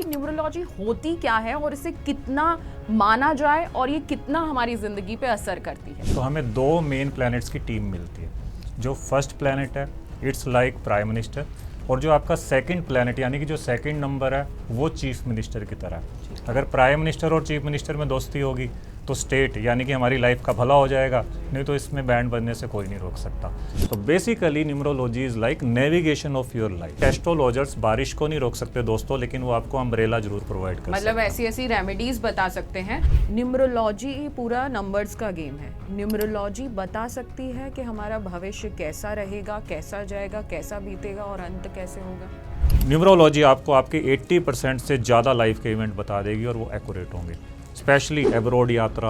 Numerology होती क्या है और इसे कितना माना जाए और ये कितना हमारी ज़िंदगी पे असर करती है। तो हमें दो मेन प्लैनेट्स की टीम मिलती है। जो फर्स्ट प्लैनेट है इट्स लाइक प्राइम मिनिस्टर, और जो आपका सेकंड प्लैनेट यानी कि जो सेकंड नंबर है वो चीफ मिनिस्टर की तरह है। अगर प्राइम मिनिस्टर और चीफ मिनिस्टर में दोस्ती होगी तो स्टेट यानी कि हमारी लाइफ का भला हो जाएगा, नहीं तो इसमें बैंड बनने से कोई नहीं रोक सकता। तो basically numerology is like navigation of your life. Astrologers बारिश को नहीं रोक सकते दोस्तों, लेकिन वो आपको अम्ब्रेला जरूर प्रोवाइड कर मतलब ऐसी ऐसी रेमेडीज बता सकते हैं। न्यूमरोलॉजी पूरा नंबर्स का गेम है। न्यूमरोलॉजी बता सकती है कि हमारा भविष्य कैसा रहेगा, कैसा जाएगा, कैसा बीतेगा और अंत कैसे होगा। न्यूमरोलॉजी आपको आपके 80% से ज़्यादा लाइफ के इवेंट बता देगी और वो एक्यूरेट होंगे। स्पेशली एब्रॉड यात्रा,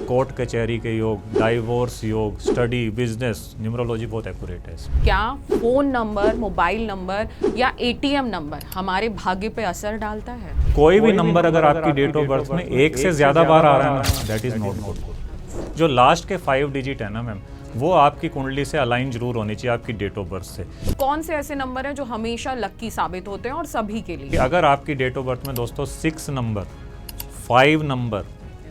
कोर्ट कचहरी के योग, डाइवोर्स योग, स्टडी, बिजनेस, न्यूमरोलॉजी बहुत एक्यूरेट है। क्या फोन नंबर, मोबाइल नंबर या एटीएम नंबर हमारे भाग्य पे असर डालता है? कोई भी नंबर अगर आपकी डेट ऑफ बर्थ में एक से ज़्यादा बार आ रहा है ना, दैट इज़ नॉट गुड। जो लास्ट के 5 डिजिट है ना मैम, वो आपकी कुंडली से अलाइन जरूर होनी चाहिए आपकी डेट ऑफ बर्थ से। कौन से ऐसे नंबर हैं जो हमेशा लक्की साबित होते हैं और सभी के लिए? अगर आपकी डेट ऑफ बर्थ में दोस्तों 6 नंबर, 5 नंबर,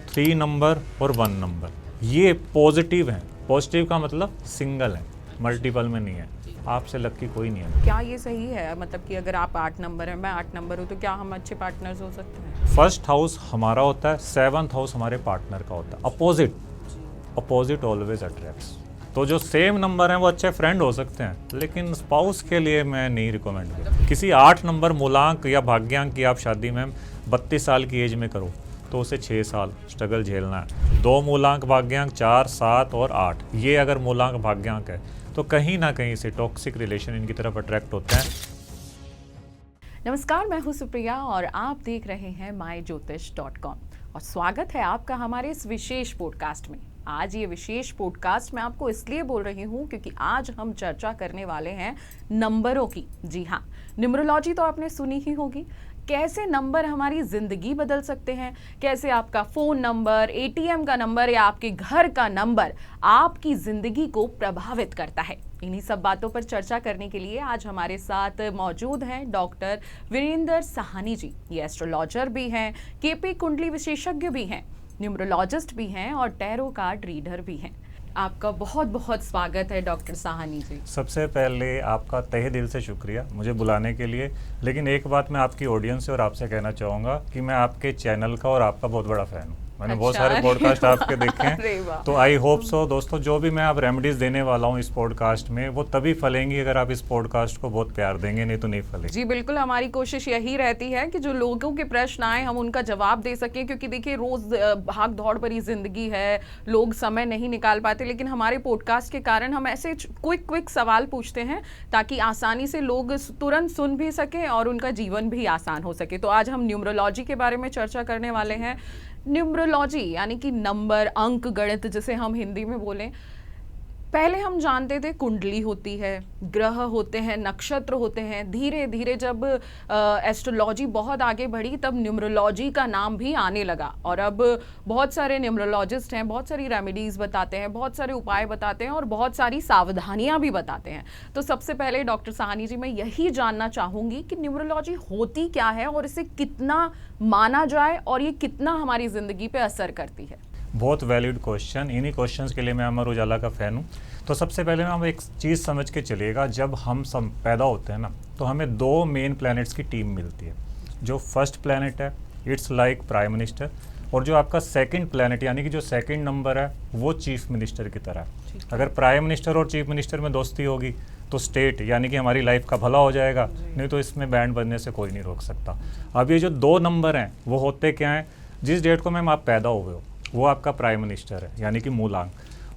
3 नंबर और 1 नंबर ये पॉजिटिव हैं। पॉजिटिव का मतलब सिंगल है, मल्टीपल में नहीं है। आपसे लक्की कोई नहीं है। क्या ये सही है, मतलब कि अगर आप 8 नंबर है, मैं 8 नंबर हूँ, तो क्या हम अच्छे पार्टनर्स हो सकते हैं? फर्स्ट हाउस हमारा होता है, 7th हाउस हमारे पार्टनर का होता है। Opposite always attracts. तो जो सेम नंबर हैं वो अच्छे फ्रेंड हो सकते हैं, लेकिन स्पाउस के लिए मैं नहीं रिकमेंड करता। किसी 8 नंबर मूलांक या भाग्यांक की आप शादी में 32 साल की एज में करो तो उसे 6 साल स्ट्रगल झेलना है। 2 मूलांक भाग्यांक 4, 7 और 8 ये अगर मूलांक भाग्यांक है तो कहीं ना कहीं से टॉक्सिक रिलेशन इनकी तरफ अट्रैक्ट होते हैं। नमस्कार, मैं हूँ सुप्रिया और आप देख रहे हैं myjyotish.com और स्वागत है आपका हमारे इस विशेष पॉडकास्ट में। आज ये विशेष पॉडकास्ट मैं आपको इसलिए बोल रही हूँ क्योंकि आज हम चर्चा करने वाले हैं नंबरों की। जी हाँ, न्यूमरोलॉजी तो आपने सुनी ही होगी। कैसे नंबर हमारी ज़िंदगी बदल सकते हैं, कैसे आपका फ़ोन नंबर, एटीएम का नंबर या आपके घर का नंबर आपकी ज़िंदगी को प्रभावित करता है। इन्हीं सब बातों पर चर्चा करने के लिए आज हमारे साथ मौजूद हैं डॉक्टर वीरेंद्र साहनी जी। ये एस्ट्रोलॉजर भी हैं, केपी कुंडली विशेषज्ञ भी हैं, न्यूमरोलॉजिस्ट भी हैं और टैरो कार्ड रीडर भी हैं। आपका बहुत बहुत स्वागत है डॉक्टर साहनी जी। सबसे पहले आपका तहे दिल से शुक्रिया मुझे बुलाने के लिए। लेकिन एक बात मैं आपकी ऑडियंस से और आपसे कहना चाहूँगा कि मैं आपके चैनल का और आपका बहुत बड़ा फ़ैन हूँ। मैंने बहुत सारे पॉडकास्ट आपके देखे हैं, तो आई होप सो दोस्तों जो भी मैं आप रेमेडीज देने वाला हूँ इस पॉडकास्ट में वो तभी फलेंगी अगर आप इस पॉडकास्ट को बहुत प्यार देंगे, नहीं तो नहीं फलेगी। जी बिल्कुल, हमारी कोशिश यही रहती है कि जो लोगों के प्रश्न आए हम उनका जवाब दे सकें, क्योंकि देखिए रोज भाग दौड़ भरी जिंदगी है, लोग समय नहीं निकाल पाते, लेकिन हमारे पॉडकास्ट के कारण हम ऐसे क्विक सवाल पूछते हैं ताकि आसानी से लोग तुरंत सुन भी सकें और उनका जीवन भी आसान हो सके। तो आज हम न्यूमरोलॉजी के बारे में चर्चा करने वाले हैं। न्यूमरोलॉजी यानी कि नंबर, अंक गणित जिसे हम हिंदी में बोलें। पहले हम जानते थे कुंडली होती है, ग्रह होते हैं, नक्षत्र होते हैं। धीरे धीरे जब एस्ट्रोलॉजी बहुत आगे बढ़ी तब न्यूमरोलॉजी का नाम भी आने लगा और अब बहुत सारे न्यूमरोलॉजिस्ट हैं, बहुत सारी रेमेडीज़ बताते हैं, बहुत सारे उपाय बताते हैं और बहुत सारी सावधानियां भी बताते हैं। तो सबसे पहले डॉक्टर साहनी जी, मैं यही जानना चाहूँगी कि न्यूमरोलॉजी होती क्या है और इसे कितना माना जाए और ये कितना हमारी ज़िंदगी पे असर करती है। बहुत वैलिड क्वेश्चन। इन्हीं क्वेश्चंस के लिए मैं अमर उजाला का फ़ैन हूँ। तो सबसे पहले ना हम एक चीज़ समझ के चलिएगा, जब हम सब पैदा होते हैं ना तो हमें दो मेन प्लैनेट्स की टीम मिलती है। जो फर्स्ट प्लैनेट है इट्स लाइक प्राइम मिनिस्टर, और जो आपका सेकंड प्लैनेट यानी कि जो सेकंड नंबर है वो चीफ मिनिस्टर की तरह है। अगर प्राइम मिनिस्टर और चीफ मिनिस्टर में दोस्ती होगी तो स्टेट यानी कि हमारी लाइफ का भला हो जाएगा, नहीं तो इसमें बैंड बनने से कोई नहीं रोक सकता। अब ये जो 2 नंबर हैं वो होते क्या हैं? जिस डेट को मैम आप पैदा हुए हो वो आपका प्राइम मिनिस्टर है यानी कि मूलांक,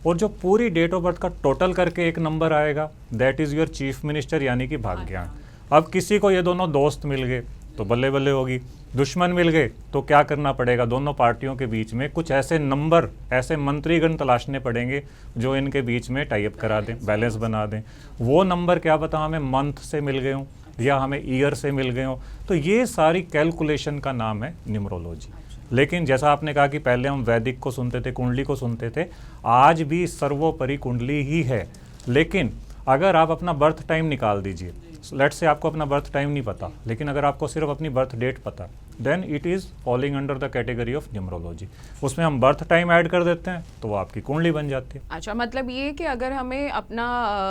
और जो पूरी डेट ऑफ बर्थ का टोटल करके एक नंबर आएगा that is your chief minister यानी कि भाग्यांक। अब किसी को ये दोनों दोस्त मिल गए तो बल्ले बल्ले होगी, दुश्मन मिल गए तो क्या करना पड़ेगा? दोनों पार्टियों के बीच में कुछ ऐसे नंबर, ऐसे मंत्रीगण तलाशने पड़ेंगे जो इनके बीच में टाई अप करा दें, बैलेंस बना दें। वो नंबर क्या पता हमें मंथ से मिल गए हों या हमें ईयर से मिल गए हों। तो ये सारी कैलकुलेशन का नाम है न्यूमरोलॉजी। लेकिन जैसा आपने कहा कि पहले हम वैदिक को सुनते थे, कुंडली को सुनते थे, आज भी सर्वोपरि कुंडली ही है। लेकिन अगर आप अपना बर्थ टाइम निकाल दीजिए, लेट्स से आपको अपना बर्थ टाइम नहीं पता, लेकिन अगर आपको सिर्फ अपनी बर्थ डेट पता, then it is falling under the category of numerology. उसमें हम बर्थ टाइम ऐड कर देते हैं तो वो आपकी कुंडली बन जाती है। अच्छा, मतलब ये कि अगर हमें अपना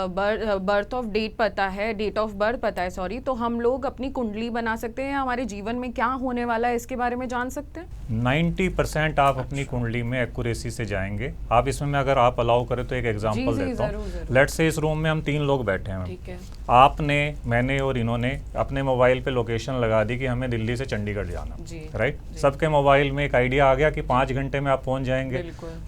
बर्थ ऑफ डेट पता है, डेट ऑफ बर्थ पता है सॉरी, तो हम लोग अपनी कुंडली बना सकते हैं, हमारे जीवन में क्या होने वाला है इसके बारे में जान सकते हैं। 90% आप अपनी कुंडली में एक्यूरेसी से जाएंगे। आप इसमें मैं अगर आप अलाउ करें तो एक एग्जांपल देता हूँ। लेट्स से इस रूम में हम 3 लोग बैठे हैं, ठीक है, आपने, मैंने और इन्होंने अपने मोबाइल पे लोकेशन लगा दी कि हमें दिल्ली से चंडीगढ़ जाना, राइट। सबके मोबाइल में एक आइडिया आ गया कि 5 घंटे में आप पहुंच जाएंगे।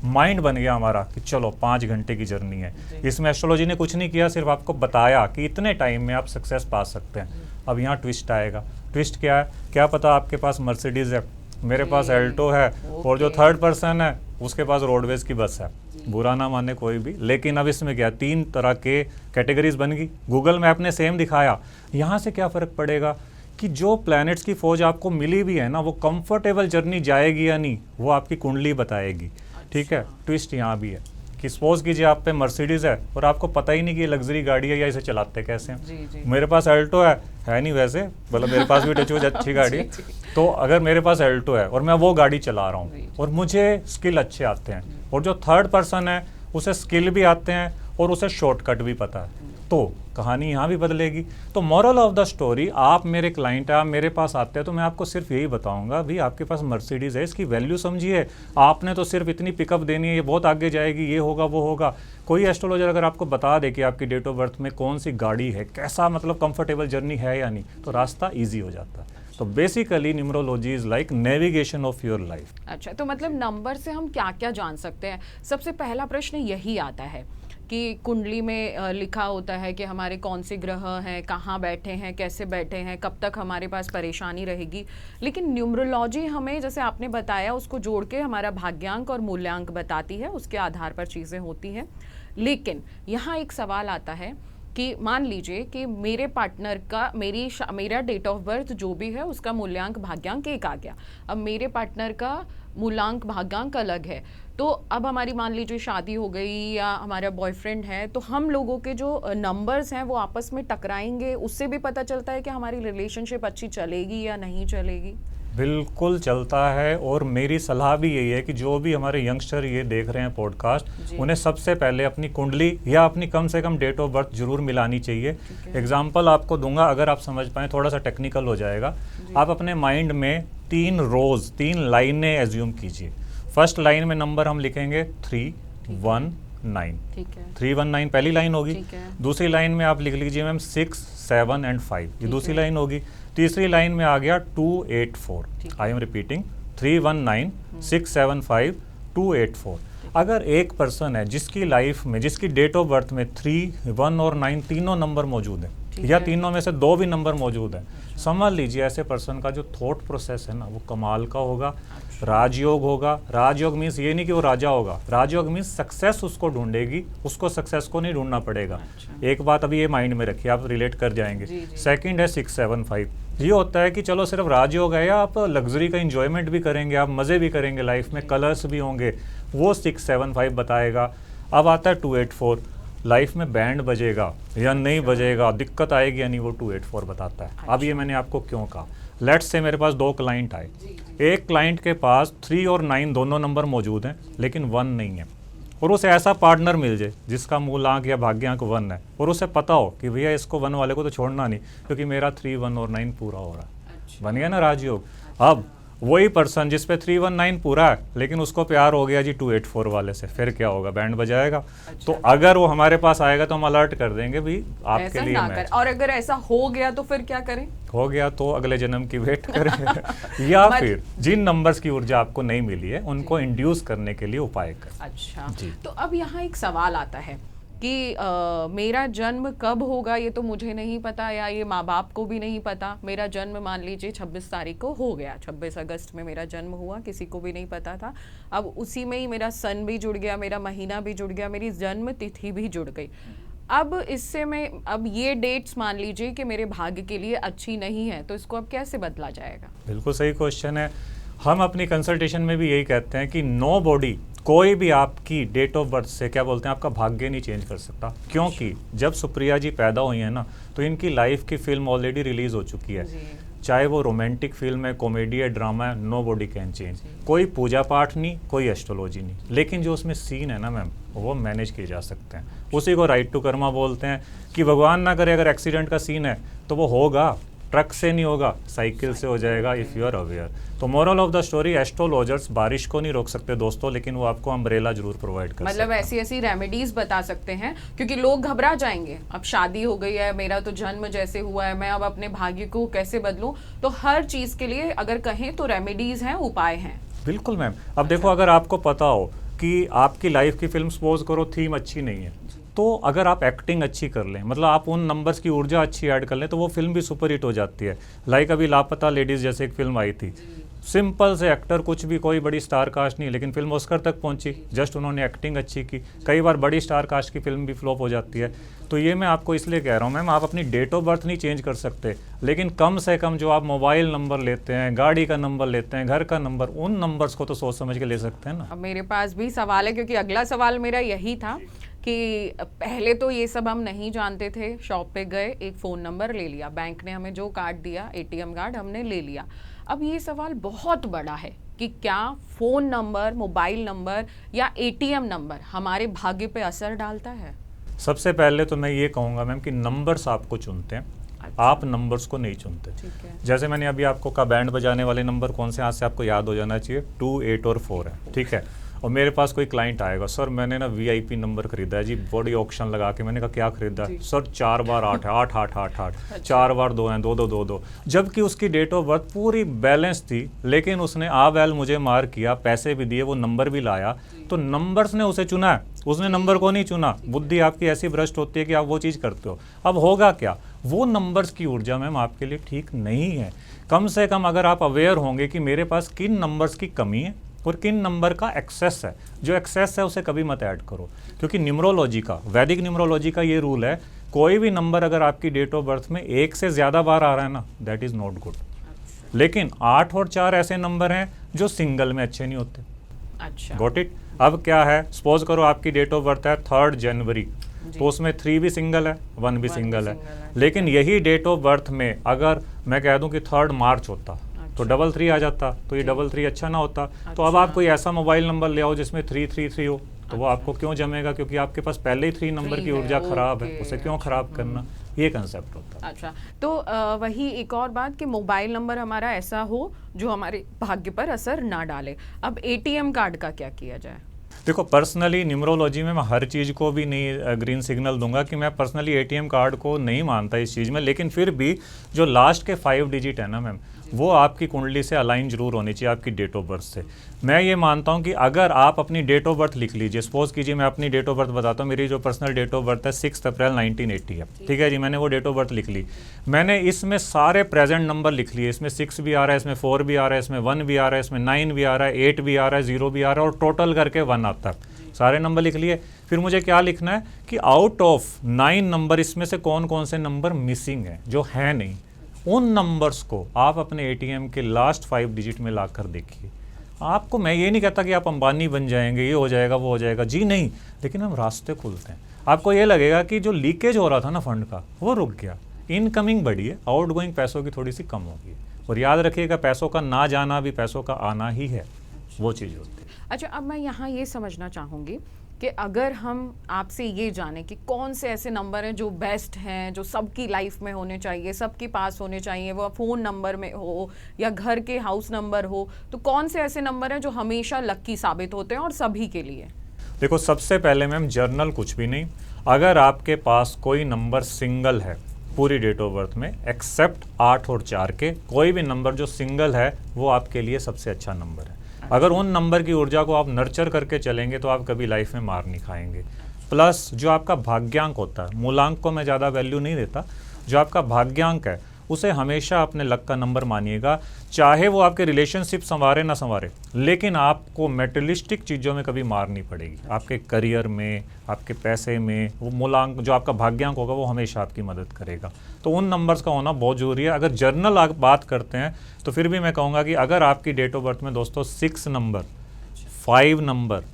माइंड बन गया हमारा कि चलो 5 घंटे की जर्नी है। इसमें एस्ट्रोलॉजी ने कुछ नहीं किया, सिर्फ आपको बताया कि इतने टाइम में आप सक्सेस पा सकते हैं। अब यहाँ ट्विस्ट आएगा। ट्विस्ट क्या है? क्या पता आपके पास मर्सिडीज है, मेरे पास एल्टो है, और जो थर्ड पर्सन है उसके पास रोडवेज की बस है। बुरा ना माने कोई भी, लेकिन अब इसमें क्या 3 तरह के कैटेगरीज बन गई। गूगल मैप ने सेम दिखाया। यहाँ से क्या फ़र्क पड़ेगा कि जो प्लैनेट्स की फौज आपको मिली भी है ना, वो कंफर्टेबल जर्नी जाएगी या नहीं, वो आपकी कुंडली बताएगी। ठीक है, ट्विस्ट यहाँ भी है कि सपोज कीजिए आप पे मर्सिडीज है और आपको पता ही नहीं कि ये लग्जरी गाड़ी है या इसे चलाते कैसे हैं। मेरे पास एल्टो है नहीं वैसे, मतलब मेरे पास भी टचवुड अच्छी गाड़ी है। तो अगर मेरे पास एल्टो है और मैं वो गाड़ी चला रहा हूँ और मुझे स्किल अच्छे आते हैं, और जो थर्ड पर्सन है उसे स्किल भी आते हैं और उसे शॉर्टकट भी पता है, तो कहानी यहाँ भी बदलेगी। तो मॉरल ऑफ द स्टोरी, आप मेरे क्लाइंट हैं, आप मेरे पास आते हैं तो मैं आपको सिर्फ यही बताऊंगा, भी आपके पास मर्सिडीज़ है, इसकी वैल्यू समझिए। आपने तो सिर्फ इतनी पिकअप देनी है, ये बहुत आगे जाएगी, ये होगा वो होगा। कोई एस्ट्रोलॉजर अगर आपको बता दे कि आपकी डेट ऑफ बर्थ में कौन सी गाड़ी है, कैसा मतलब कंफर्टेबल जर्नी है या नहीं, तो रास्ता ईजी हो जाता है। तो basically numerology is like navigation of your life. अच्छा, तो मतलब नंबर से हम क्या क्या जान सकते हैं? सबसे पहला प्रश्न यही आता है कि कुंडली में लिखा होता है कि हमारे कौन से ग्रह हैं, कहाँ बैठे हैं, कैसे बैठे हैं, कब तक हमारे पास परेशानी रहेगी। लेकिन न्यूमरोलॉजी हमें, जैसे आपने बताया, उसको जोड़ के हमारा भाग्यांक और मूल्यांक बताती है, उसके आधार पर चीज़ें होती हैं। लेकिन यहाँ एक सवाल आता है कि मान लीजिए कि मेरे पार्टनर का मेरा डेट ऑफ बर्थ जो भी है उसका मूल्यांक भाग्यांक 1 आ गया। अब मेरे पार्टनर का मूल्यांक भाग्यांक अलग है, तो अब हमारी मान लीजिए शादी हो गई या हमारा बॉयफ्रेंड है, तो हम लोगों के जो नंबर्स हैं वो आपस में टकराएंगे, उससे भी पता चलता है कि हमारी रिलेशनशिप अच्छी चलेगी या नहीं चलेगी। बिल्कुल चलता है, और मेरी सलाह भी यही है कि जो भी हमारे यंगस्टर ये देख रहे हैं पॉडकास्ट, उन्हें सबसे पहले अपनी कुंडली या अपनी कम से कम डेट ऑफ बर्थ जरूर मिलानी चाहिए। एग्जाम्पल आपको दूंगा, अगर आप समझ पाएँ, थोड़ा सा टेक्निकल हो जाएगा। आप अपने माइंड में 3 रोज 3 लाइनें एज्यूम कीजिए। फर्स्ट लाइन में नंबर हम लिखेंगे 319, 319 पहली लाइन होगी। दूसरी लाइन में आप लिख लीजिए मैम 6, 7 एंड 5, ये दूसरी लाइन होगी। तीसरी लाइन में आ गया 284। I am repeating 319, 675, 284। अगर एक पर्सन है जिसकी लाइफ में, जिसकी डेट ऑफ बर्थ में 3, 1 और 9 तीनों नंबर मौजूद है, या तीनों में से 2 भी नंबर मौजूद है, समझ लीजिए ऐसे पर्सन का जो थॉट प्रोसेस है ना, वो कमाल का होगा। राजयोग होगा। राजयोग मीन्स ये नहीं कि वो राजा होगा, राजयोग मीन्स सक्सेस उसको ढूंढेगी, उसको सक्सेस को नहीं ढूंढना पड़ेगा। एक बात अभी ये माइंड में रखिए, आप रिलेट कर जाएंगे। सेकंड है 675। ये होता है कि चलो सिर्फ राजयोग है, या आप लग्जरी का इंजॉयमेंट भी करेंगे, आप मज़े भी करेंगे, लाइफ में कलर्स भी होंगे, वो 675 बताएगा। अब आता है 284, लाइफ में बैंड बजेगा या नहीं बजेगा, दिक्कत आएगी या नहीं, वो 284 बताता है। अब ये मैंने आपको क्यों कहा, लेट्स से मेरे पास 2 क्लाइंट आए, एक क्लाइंट के पास 3 और 9 दोनों नंबर मौजूद हैं लेकिन 1 नहीं है, और उसे ऐसा पार्टनर मिल जाए जिसका मूलांक या भाग्यांक 1 है, और उसे पता हो कि भैया इसको 1 वाले को तो छोड़ना नहीं, क्योंकि मेरा 3, 1 और 9 पूरा हो रहा है। बन गया ना राजयोग। अब वही पर्सन जिस पे 319 पूरा है लेकिन उसको प्यार हो गया जी 284 वाले से, फिर क्या होगा, बैंड बजाएगा। तो अगर वो हमारे पास आएगा तो हम अलर्ट कर देंगे भी आपके लिए मैच। और अगर ऐसा हो गया तो फिर क्या करें? हो गया तो अगले जन्म की वेट करें या फिर जिन नंबर्स की ऊर्जा आपको नहीं मिली है उनको इंड्यूस करने के लिए उपाय करें। अच्छा, तो अब यहाँ एक सवाल आता है कि मेरा जन्म कब होगा ये तो मुझे नहीं पता, या ये माँ बाप को भी नहीं पता। मेरा जन्म मान लीजिए 26 तारीख को हो गया, 26 अगस्त में मेरा जन्म हुआ, किसी को भी नहीं पता था। अब उसी में ही मेरा सन भी जुड़ गया, मेरा महीना भी जुड़ गया, मेरी जन्म तिथि भी जुड़ गई। अब इससे मैं, अब ये डेट्स मान लीजिए कि मेरे भाग्य के लिए अच्छी नहीं है, तो इसको अब कैसे बदला जाएगा? बिल्कुल सही क्वेश्चन है। हम अपनी कंसल्टेशन में भी यही कहते हैं कि नो बॉडी कोई भी आपकी डेट ऑफ बर्थ से क्या बोलते हैं आपका भाग्य नहीं चेंज कर सकता, क्योंकि जब सुप्रिया जी पैदा हुई है ना तो इनकी लाइफ की फिल्म ऑलरेडी रिलीज हो चुकी है। चाहे वो रोमांटिक फिल्म है, कॉमेडी है, ड्रामा है, नो बॉडी कैन चेंज। कोई पूजा पाठ नहीं, कोई एस्ट्रोलॉजी नहीं, लेकिन जो उसमें सीन है ना मैम वो मैनेज किए जा सकते हैं। उसी को राइट टू कर्मा बोलते हैं कि भगवान ना करे अगर एक्सीडेंट का सीन है तो वो होगा, ट्रक से नहीं होगा, साइकिल से हो जाएगा, इफ़ यू आर अवेयर। तो moral of the story, astrologers बारिश को नहीं रोक सकते दोस्तों, लेकिन वो आपको अम्ब्रेला जरूर प्रोवाइड कर मतलब ऐसी ऐसी रेमेडीज बता सकते हैं, क्योंकि लोग घबरा जाएंगे, अब शादी हो गई है, मेरा तो जन्म जैसे हुआ है, मैं अब अपने भाग्य को कैसे बदलूं। तो हर चीज के लिए अगर कहें तो रेमेडीज हैं, उपाय हैं। बिल्कुल मैम। अब देखो, अगर आपको पता हो कि आपकी लाइफ की फिल्म सपोज करो थीम अच्छी नहीं है, तो अगर आप एक्टिंग अच्छी कर लें, मतलब आप उन नंबर्स की ऊर्जा अच्छी ऐड कर लें, तो वो फिल्म भी सुपर हिट हो जाती है। लाइक अभी लापता लेडीज़ जैसे एक फिल्म आई थी, सिंपल से एक्टर, कुछ भी, कोई बड़ी स्टार कास्ट नहीं, लेकिन फिल्म ऑस्कर तक पहुंची, जस्ट उन्होंने एक्टिंग अच्छी की। कई बार बड़ी स्टार कास्ट की फिल्म भी फ्लॉप हो जाती है। तो ये मैं आपको इसलिए कह रहा हूँ मैम, आप अपनी डेट ऑफ बर्थ नहीं चेंज कर सकते, लेकिन कम से कम जो आप मोबाइल नंबर लेते हैं, गाड़ी का नंबर लेते हैं, घर का नंबर, उन नंबर्स को तो सोच समझ के ले सकते हैं ना। अब मेरे पास भी सवाल है, क्योंकि अगला सवाल मेरा यही था कि पहले तो ये सब हम नहीं जानते थे, शॉप पे गए, एक फ़ोन नंबर ले लिया, बैंक ने हमें जो कार्ड दिया, एटीएम कार्ड हमने ले लिया। अब ये सवाल बहुत बड़ा है कि क्या फ़ोन नंबर, मोबाइल नंबर या एटीएम नंबर हमारे भाग्य पे असर डालता है? सबसे पहले तो मैं ये कहूँगा मैम कि नंबर्स आपको चुनते हैं, आप नंबर्स को नहीं चुनते। ठीक है। जैसे मैंने अभी आपको कहा बैंड बजाने वाले नंबर कौन से, आज से आपको याद हो जाना चाहिए, 2, 8 और 4 है, ठीक है। और मेरे पास कोई क्लाइंट आएगा, सर मैंने ना वीआईपी नंबर खरीदा है जी, बॉडी ऑक्शन लगा के। मैंने कहा क्या खरीदा? सर 4 बार 8 है, 8 8 8 8, 4 बार 2 हैं, 2 2 2 2। जबकि उसकी डेट ऑफ बर्थ पूरी बैलेंस थी, लेकिन उसने आ बैल मुझे मार किया, पैसे भी दिए, वो नंबर भी लाया, तो नंबर्स ने उसे चुना है, उसने नंबर को नहीं चुना। बुद्धि आपकी ऐसी भ्रष्ट होती है कि आप वो चीज़ करते हो। अब होगा क्या, वो नंबर्स की ऊर्जा मैम आपके लिए ठीक नहीं है। कम से कम अगर आप अवेयर होंगे कि मेरे पास किन नंबर्स की कमी है और किन नंबर का एक्सेस है, जो एक्सेस है उसे कभी मत ऐड करो। क्योंकि न्यूमरोलॉजी का, वैदिक न्यूमरोलॉजी का ये रूल है, कोई भी नंबर अगर आपकी डेट ऑफ बर्थ में 1 से ज़्यादा बार आ रहा है ना, दैट इज़ नॉट गुड। लेकिन 8 और 4 ऐसे नंबर हैं जो सिंगल में अच्छे नहीं होते। अच्छा, गॉट इट। अब क्या है, सपोज करो आपकी डेट ऑफ बर्थ है 3 जनवरी, तो उसमें 3 भी सिंगल है, 1 भी सिंगल है। लेकिन यही डेट ऑफ बर्थ में अगर मैं कह दूं कि 3 मार्च होता, तो 3 आ जाता, तो ये 3 अच्छा ना होता। तो अब आप कोई ऐसा मोबाइल नंबर ले आओ जिसमें 333 हो, तो वो आपको क्यों जमेगा? क्योंकि आपके पास पहले ही 3 नंबर की ऊर्जा खराब है, उसे क्यों खराब करना? ये कंसेप्ट होता है। अच्छा, तो वही एक और बात कि मोबाइल नंबर हमारा ऐसा हो जो हमारे भाग्य पर असर ना डाले। अब एटीएम कार्ड का क्या किया जाए? देखो, पर्सनली न्यूमरोलॉजी में मैं हर चीज़ को भी नहीं ग्रीन सिग्नल दूंगा कि मैं पर्सनली एटीएम कार्ड को नहीं मानता इस चीज़ में, लेकिन फिर भी जो लास्ट के 5 डिजिट है ना मैम, वो आपकी कुंडली से अलाइन जरूर होनी चाहिए आपकी डेट ऑफ बर्थ से। मैं ये मानता हूँ कि अगर आप अपनी डेट ऑफ बर्थ लिख लीजिए, सपोज कीजिए मैं अपनी डेट ऑफ बर्थ बताता हूँ, मेरी जो पर्सनल डेट ऑफ बर्थ है 6 अप्रैल 1980 है, ठीक है जी। मैंने वो डेट ऑफ बर्थ लिख ली, मैंने इसमें सारे प्रेजेंट नंबर लिख लिए, इसमें 6 भी आ रहा है, इसमें 4 भी आ रहा है, इसमें 1 भी आ रहा है, इसमें 9 भी आ रहा है, 8 भी आ रहा है, 0 भी आ रहा है, और टोटल करके 1 आता है। सारे नंबर लिख लिए। फिर मुझे क्या लिखना है कि आउट ऑफ 9 नंबर इसमें से कौन कौन से नंबर मिसिंग है, जो है नहीं। उन नंबर्स को आप अपने एटीएम के लास्ट 5 डिजिट में लाकर देखिए। आपको, मैं ये नहीं कहता कि आप अंबानी बन जाएंगे, ये हो जाएगा, वो हो जाएगा, जी नहीं, लेकिन हम रास्ते खुलते हैं। आपको ये लगेगा कि जो लीकेज हो रहा था ना फंड का, वो रुक गया, इनकमिंग बढ़ी है, आउटगोइंग पैसों की थोड़ी सी कम होगी। और याद रखिएगा, पैसों का ना जाना भी पैसों का आना ही है, वो चीज़ होती है। अच्छा, अब मैं यहाँ ये समझना चाहूँगी कि अगर हम आपसे ये जाने कि कौन से ऐसे नंबर हैं जो बेस्ट हैं, जो सबकी लाइफ में होने चाहिए, सबके पास होने चाहिए, वो फ़ोन नंबर में हो या घर के हाउस नंबर हो, तो कौन से ऐसे नंबर हैं जो हमेशा लक्की साबित होते हैं और सभी के लिए? देखो, सबसे पहले मैम जर्नल कुछ भी नहीं। अगर आपके पास कोई नंबर सिंगल है पूरी डेट ऑफ बर्थ में, एक्सेप्ट 8 और 4 के, कोई भी नंबर जो सिंगल है वो आपके लिए सबसे अच्छा नंबर है। अगर उन नंबर की ऊर्जा को आप नर्चर करके चलेंगे तो आप कभी लाइफ में मार नहीं खाएंगे। प्लस जो आपका भाग्यांक होता है, मूलांक को मैं ज़्यादा वैल्यू नहीं देता, जो आपका भाग्यांक है उसे हमेशा अपने लक का नंबर मानिएगा। चाहे वो आपके रिलेशनशिप संवारे ना संवारे, लेकिन आपको मेटेरियलिस्टिक चीज़ों में कभी मार नहीं पड़ेगी। आपके करियर में, आपके पैसे में, वो मूलांक जो आपका भाग्यांक होगा वो हमेशा आपकी मदद करेगा। तो उन नंबर्स का होना बहुत ज़रूरी है। अगर जर्नल आप बात करते हैं तो फिर भी मैं कहूँगा कि अगर आपकी डेट ऑफ बर्थ में दोस्तों 6 नंबर, 5 नंबर,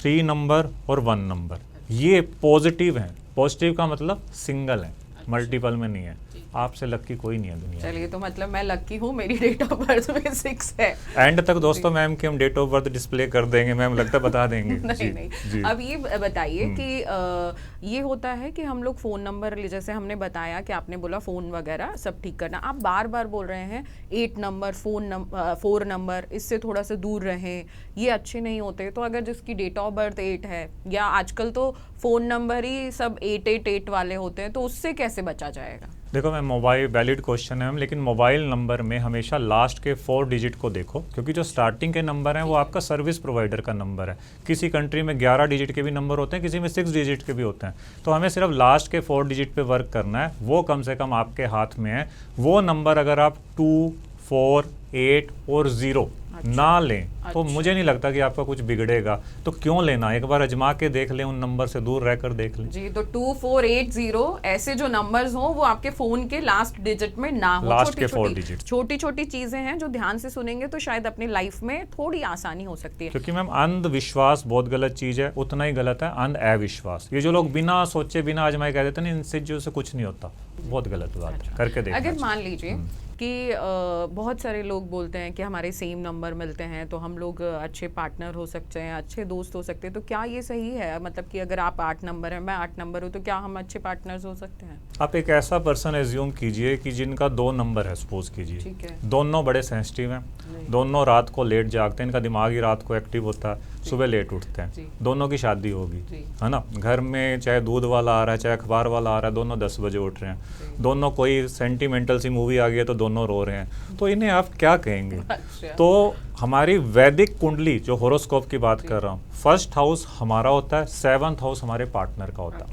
3 नंबर और 1 नंबर, ये पॉजिटिव हैं। पॉजिटिव का मतलब सिंगल है, मल्टीपल में नहीं है। आपसे लक्की कोई नहीं है दुनिया में। चलिए, तो मतलब मैं लक्की हूँ, मेरी डेट ऑफ बर्थ में 6 है। एंड तक दोस्तों मैम की हम डेट ऑफ बर्थ डिस्प्ले कर देंगे, मैम लगता है बता देंगे। नहीं नहीं, अब ये बताइए कि ये होता है कि हम लोग फ़ोन नंबर, जैसे हमने बताया कि आपने बोला फ़ोन वगैरह सब ठीक करना, आप बार बार बोल रहे हैं 8 नंबर 4 नंबर, इससे थोड़ा सा दूर रहें, ये अच्छे नहीं होते। तो अगर जिसकी डेट ऑफ बर्थ 8 है, या आजकल तो फ़ोन नंबर ही सब 888 वाले होते हैं, तो उससे कैसे बचा जाएगा? देखो मैम, मोबाइल वैलिड क्वेश्चन है, लेकिन मोबाइल नंबर में हमेशा लास्ट के 4 डिजिट को देखो, क्योंकि जो स्टार्टिंग के नंबर हैं वो आपका सर्विस प्रोवाइडर का नंबर है। किसी कंट्री में 11 डिजिट के भी नंबर होते हैं, किसी में 6 डिजिट के भी होते हैं। तो हमें सिर्फ लास्ट के 4 डिजिट पे वर्क करना है, वो कम से कम आपके हाथ में है। वो नंबर अगर आप 2, 4, 8 और 0 ना लें तो मुझे नहीं लगता कि आपका कुछ बिगड़ेगा। तो क्यों लेना, एक बार आजमा के देख लें, उन नंबर से दूर रहकर देख लें। जी, तो 2, 4, 8, 0 ऐसे जो नंबर्स हों वो आपके फोन के लास्ट डिजिट में ना हो। लास्ट के 4 डिजिट। छोटी छोटी चीजें हैं जो ध्यान से सुनेंगे तो शायद अपनी लाइफ में थोड़ी आसानी हो सकती है। क्योंकि मैम अंधविश्वास बहुत गलत चीज़ है, उतना ही गलत है अविश्वास। ये जो लोग बिना सोचे बिना आजमाए कह देते हैं ना, इनसे जो से कुछ नहीं होता, बहुत गलत बात है। करके देखना। अगर मान लीजिए कि बहुत सारे लोग बोलते हैं कि हमारे सेम नंबर मिलते हैं तो हम लोग अच्छे पार्टनर हो सकते हैं, अच्छे दोस्त हो सकते हैं, तो क्या ये सही है? मतलब कि अगर आप 8 नंबर हैं, मैं 8 नंबर हूँ, तो क्या हम अच्छे पार्टनर्स हो सकते हैं? आप एक ऐसा पर्सन एज्यूम कीजिए कि जिनका 2 नंबर है, सपोज कीजिए, ठीक है। दोनों बड़े सेंसिटिव हैं, दोनों रात को लेट जागते हैं, इनका दिमाग ही रात को एक्टिव होता है, सुबह लेट उठते हैं, दोनों की शादी होगी, है ना। घर में चाहे दूध वाला आ रहा है चाहे अखबार वाला आ रहा है, दोनों 10 बजे उठ रहे हैं, दोनों कोई सेंटिमेंटल सी मूवी आ गई है तो दोनों रो रहे हैं, तो इन्हें आप क्या कहेंगे? अच्छा। तो हमारी वैदिक कुंडली जो होरोस्कोप की बात कर रहा हूँ, फर्स्ट हाउस हमारा होता है, 7th हाउस हमारे पार्टनर का होता है।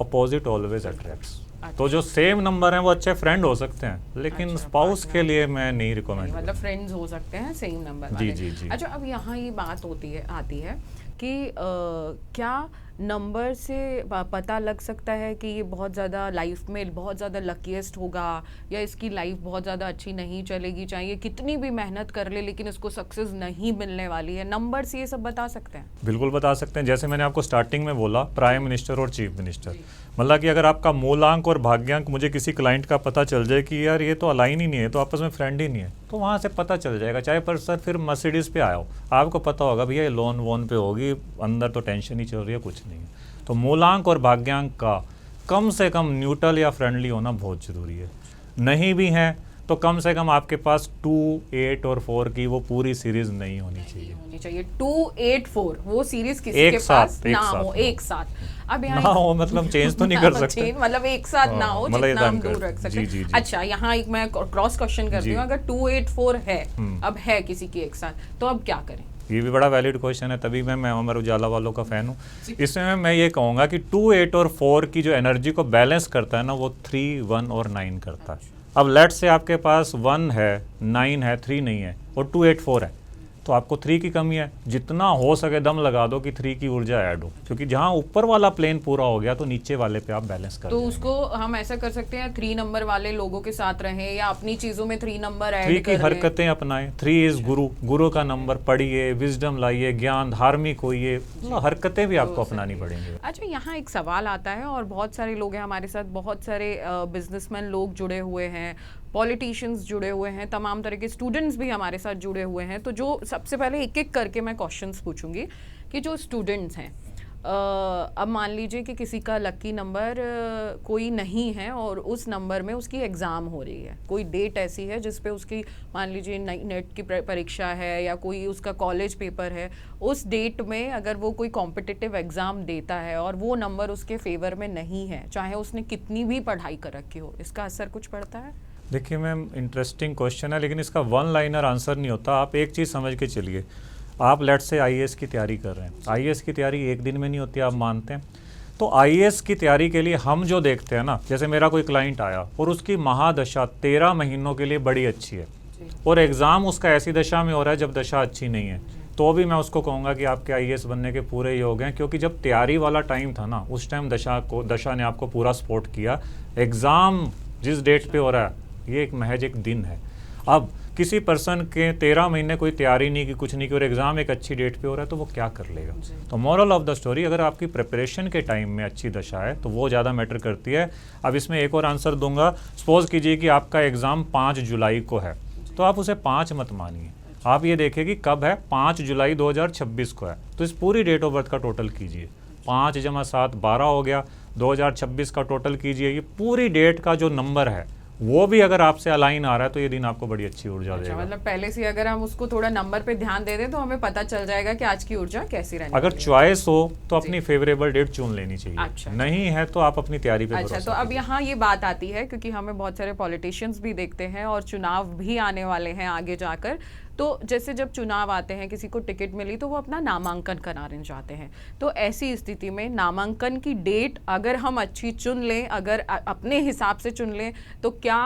Opposite always attracts. तो जो सेम नंबर हैं वो अच्छे फ्रेंड हो सकते हैं, लेकिन स्पाउस के लिए मैं नहीं रिकमेंड। मतलब फ्रेंड्स हो सकते हैं सेम नंबर जी वाले। जी जी। अच्छा, अब यहाँ ये बात आती है कि क्या नंबर से पता लग सकता है कि ये बहुत ज़्यादा लाइफ में बहुत ज़्यादा लकीएस्ट होगा, या इसकी लाइफ बहुत ज़्यादा अच्छी नहीं चलेगी, चाहे ये कितनी भी मेहनत कर ले लेकिन इसको सक्सेस नहीं मिलने वाली है? नंबर से ये सब बता सकते हैं? बिल्कुल बता सकते हैं। जैसे मैंने आपको स्टार्टिंग में बोला, प्राइम मिनिस्टर और चीफ मिनिस्टर, मतलब कि अगर आपका मूलांक और भाग्यांक मुझे किसी क्लाइंट का पता चल जाए कि यार ये तो अलाइन ही नहीं है, तो आपस में फ्रेंड ही नहीं है, तो वहाँ से पता चल जाएगा। चाहे पर सर फिर मर्सिडीज़ पे आया हो, आपको पता होगा भैया ये लोन वोन पे होगी, अंदर तो टेंशन ही चल रही है, कुछ नहीं है। तो मूलांक और भाग्यांक का कम से कम न्यूट्रल या फ्रेंडली होना बहुत ज़रूरी है। नहीं भी है तो कम से कम आपके पास 2, 8 और 4 की वो पूरी सीरीज नहीं होनी चाहिए। 2, 8, 4 वो सीरीज किसी के पास ना हो एक साथ। अब यहाँ ना हो मतलब चेंज तो नहीं कर सकते, मतलब एक साथ ना हो, जितना हम दूर रख सकते हैं। अच्छा, यहाँ एक मैं क्रॉस क्वेश्चन करती हूँ, अगर 2, 8, 4 है, अब है किसी की एक साथ, तो अब क्या करें? ये भी बड़ा वैलिड क्वेश्चन है, तभी मैं अमर उजाला वालों का फ़ैन हूँ। इसमें मैं ये कहूँगा कि 2, 8 और 4 की जो एनर्जी को बैलेंस करता है ना, वो 3, 1 और 9 करता है। अब लेट से आपके पास 1 है, 9 है, 3 नहीं है, और 2, 8, 4 है, तो आपको 3 की कमी है। जितना हो सके दम लगा दो कि 3 की ऊर्जा ऐड हो, क्योंकि जहाँ ऊपर वाला प्लेन पूरा हो गया तो नीचे वाले पे आप बैलेंस कर। तो उसको हम ऐसा कर सकते हैं, 3 नंबर वाले लोगों के साथ रहें, या अपनी चीजों में 3 नंबर ऐड 3 की हरकतें अपनाएं। 3 इज गुरु का नंबर, पढ़िए, विजडम लाइए, ज्ञान, धार्मिक होइए, मतलब हरकतें भी आपको अपनानी पड़ेंगी। अच्छा, यहाँ एक सवाल आता है, और बहुत सारे लोग हैं हमारे साथ, बहुत सारे बिजनेसमैन लोग जुड़े हुए हैं, पॉलिटिशियंस जुड़े हुए हैं, तमाम तरह के स्टूडेंट्स भी हमारे साथ जुड़े हुए हैं। तो जो सबसे पहले एक एक करके मैं क्वेश्चंस पूछूंगी कि जो स्टूडेंट्स हैं, अब मान लीजिए कि किसी का लकी नंबर कोई नहीं है और उस नंबर में उसकी एग्ज़ाम हो रही है, कोई डेट ऐसी है जिस पे उसकी मान लीजिए नेट की परीक्षा है या कोई उसका कॉलेज पेपर है, उस डेट में अगर वो कोई कॉम्पिटिटिव एग्ज़ाम देता है और वो नंबर उसके फेवर में नहीं है, चाहे उसने कितनी भी पढ़ाई कर रखी हो, इसका असर कुछ पड़ता है? देखिए मैम, इंटरेस्टिंग क्वेश्चन है, लेकिन इसका 1 लाइनर आंसर नहीं होता। आप एक चीज़ समझ के चलिए, आप लेट से आईएएस की तैयारी कर रहे हैं, आईएएस की तैयारी एक दिन में नहीं होती, आप मानते हैं। तो आईएएस की तैयारी के लिए हम जो देखते हैं ना, जैसे मेरा कोई क्लाइंट आया और उसकी महादशा 13 महीनों के लिए बड़ी अच्छी है और एग्ज़ाम उसका ऐसी दशा में हो रहा है जब दशा अच्छी नहीं है, तो भी मैं उसको कहूँगा कि आपके आईएएस बनने के पूरे योग हैं, क्योंकि जब तैयारी वाला टाइम था ना, उस टाइम दशा ने आपको पूरा सपोर्ट किया। एग्ज़ाम जिस डेट पे हो रहा है ये एक महज एक दिन है। अब किसी पर्सन के 13 महीने कोई तैयारी नहीं की, कुछ नहीं की, और एग्जाम एक अच्छी डेट पे हो रहा है तो वो क्या कर लेगा। तो मॉरल ऑफ द स्टोरी, अगर आपकी प्रिपरेशन के टाइम में अच्छी दशा है तो वो ज़्यादा मैटर करती है। अब इसमें एक और आंसर दूंगा, सपोज कीजिए कि आपका एग्ज़ाम 5 जुलाई को है, तो आप उसे 5 मत मानिए, आप ये देखिए कि कब है, 5 जुलाई 2026 को है, तो इस पूरी डेट ऑफ बर्थ का टोटल कीजिए, 5 + 7 12 हो गया, 2026 का टोटल कीजिए, ये पूरी डेट का जो नंबर है वो भी अगर आपसे अलाइन आ रहा है तो ये दिन आपको बड़ी अच्छी ऊर्जा देगा। मतलब पहले से अगर हम उसको थोड़ा नंबर पे ध्यान दे दें तो हमें पता चल जाएगा कि आज की ऊर्जा कैसी रहने अगर वाली है। चॉइस हो तो अपनी फेवरेबल डेट चुन लेनी चाहिए। अच्छा। नहीं है तो आप अपनी तैयारी पे अच्छा, भरोसा तो अब कीजिए। यहाँ ये बात आती है, क्योंकि हमें बहुत सारे पॉलिटिशियंस भी देखते हैं और चुनाव भी आने वाले हैं आगे जाकर, तो जैसे जब चुनाव आते हैं, किसी को टिकट मिली तो वो अपना नामांकन कराने जाते हैं, तो ऐसी स्थिति में नामांकन की डेट अगर हम अच्छी चुन लें, अगर अपने हिसाब से चुन लें, तो क्या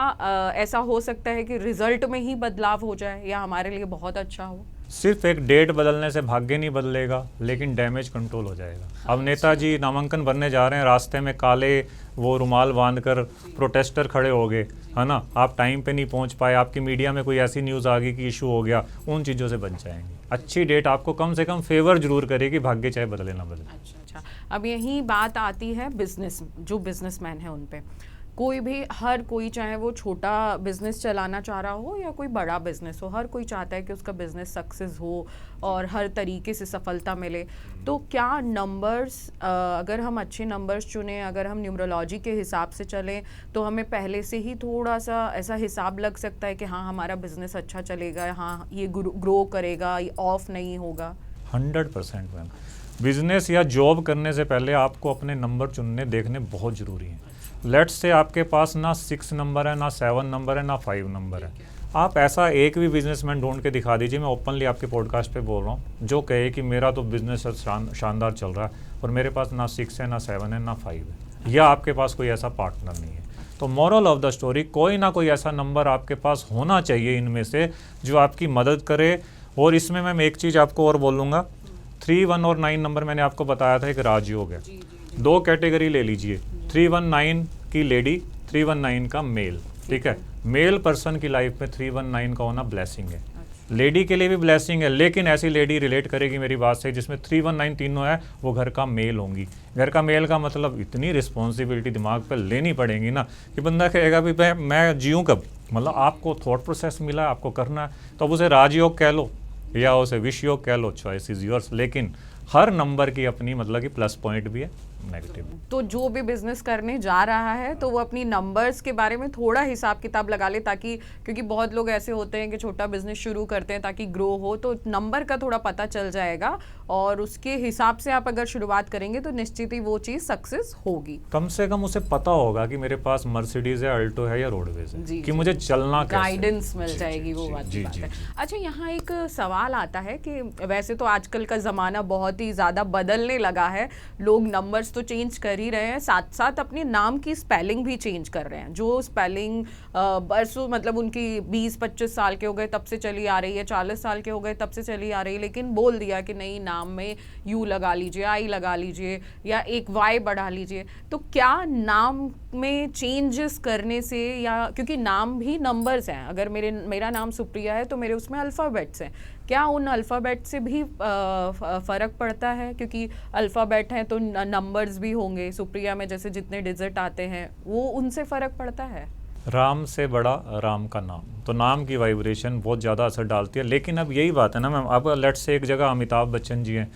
ऐसा हो सकता है कि रिजल्ट में ही बदलाव हो जाए या हमारे लिए बहुत अच्छा हो? सिर्फ एक डेट बदलने से भाग्य नहीं बदलेगा, लेकिन डैमेज कंट्रोल हो जाएगा। अब नेताजी नामांकन भरने जा रहे हैं, रास्ते में काले वो रुमाल बांधकर प्रोटेस्टर खड़े हो गए, है ना, आप टाइम पे नहीं पहुंच पाए, आपकी मीडिया में कोई ऐसी न्यूज़ आ गई कि इशू हो गया, उन चीज़ों से बच जाएंगे। अच्छी डेट आपको कम से कम फेवर जरूर करेगी, भाग्य चाहे बदले ना बदले। अच्छा, अब यही बात आती है बिजनेस, जो बिजनेसमैन है उन पे, कोई भी, हर कोई, चाहे वो छोटा बिजनेस चलाना चाह रहा हो या कोई बड़ा बिजनेस हो, हर कोई चाहता है कि उसका बिजनेस सक्सेस हो और हर तरीके से सफलता मिले। तो क्या नंबर्स, अगर हम अच्छे नंबर्स चुनें, अगर हम न्यूमरोलॉजी के हिसाब से चलें, तो हमें पहले से ही थोड़ा सा ऐसा हिसाब लग सकता है कि हाँ हमारा बिजनेस अच्छा चलेगा, हाँ ये ग्रो करेगा, ये ऑफ नहीं होगा? 100% मैम, बिजनेस या जॉब करने से पहले आपको अपने नंबर चुनने देखने बहुत ज़रूरी हैं। लेट्स से आपके पास ना 6 नंबर है, ना 7 नंबर है, ना 5 नंबर है, आप ऐसा एक भी बिजनेसमैन ढूंढ के दिखा दीजिए, मैं ओपनली आपके पॉडकास्ट पे बोल रहा हूँ, जो कहे कि मेरा तो बिजनेस शानदार चल रहा है और मेरे पास ना 6 है, ना 7 है, ना 5 है, या आपके पास कोई ऐसा पार्टनर नहीं है। तो मॉरल ऑफ द स्टोरी, कोई ना कोई ऐसा नंबर आपके पास होना चाहिए इनमें से जो आपकी मदद करे। और इसमें मैं एक चीज़ आपको और बोलूँगा, 3, 1 और 9 नंबर मैंने आपको बताया था एक राजयोग है। 2 कैटेगरी ले लीजिए, 319 की लेडी, 319 का मेल, ठीक है। मेल पर्सन की लाइफ में 319 का होना ब्लेसिंग है, लेडी के लिए भी ब्लेसिंग है, लेकिन ऐसी लेडी रिलेट करेगी मेरी बात से जिसमें 319 तीनों है, वो घर का मेल होंगी। घर का मेल का मतलब इतनी रिस्पॉन्सिबिलिटी दिमाग पर लेनी पड़ेगी ना कि बंदा कहेगा भी मैं जीऊँ कब, मतलब आपको थॉट प्रोसेस मिला, आपको करना है, तो अब उसे राजयोग कह लो या उसे विष योग कह लो, चॉइस इज योर्स। लेकिन हर नंबर की अपनी मतलब कि प्लस पॉइंट भी है, नेगेटिव। तो जो भी बिजनेस करने जा रहा है तो वो अपनी नंबर्स के बारे में थोड़ा हिसाब किताब लगा ले, ताकि, क्योंकि बहुत लोग ऐसे होते हैं कि छोटा बिजनेस शुरू करते हैं ताकि ग्रो हो, तो नंबर का थोड़ा पता चल जाएगा और उसके हिसाब से आप अगर शुरुआत करेंगे तो निश्चित ही वो चीज़ सक्सेस होगी। कम से कम उसे पता होगा कि मेरे पास मर्सिडीज है, अल्टो है या रोडवेज है, कि मुझे चलना कैसे, गाइडेंस मिल जाएगी, वो बात है। अच्छा, यहाँ एक सवाल आता है कि वैसे तो आजकल का ज़माना बहुत ही ज़्यादा बदलने लगा है, लोग नंबर्स तो चेंज कर ही रहे हैं, साथ साथ अपने नाम की स्पेलिंग भी चेंज कर रहे हैं। जो स्पेलिंग बरसों, मतलब उनकी 20-25 साल के हो गए तब से चली आ रही है, 40 साल के हो गए तब से चली आ रही है, लेकिन बोल दिया कि नहीं, नाम में यू लगा लीजिए, आई लगा लीजिए या एक वाई बढ़ा लीजिए। तो क्या नाम में चेंजेस करने से, या क्योंकि नाम भी नंबर्स हैं, अगर मेरा नाम सुप्रिया है तो मेरे उसमें अल्फ़ाबेट्स हैं, क्या उन अल्फ़ाबेट से भी फ़र्क पड़ता है? क्योंकि अल्फ़ाबेट हैं तो नंबर्स भी होंगे, सुप्रिया में जैसे जितने डिजिट आते हैं वो उनसे फ़र्क पड़ता है? राम से बड़ा राम का नाम, तो नाम की वाइब्रेशन बहुत ज़्यादा असर डालती है। लेकिन अब यही बात है ना मैम, अब लेट्स से एक जगह अमिताभ बच्चन जी हैं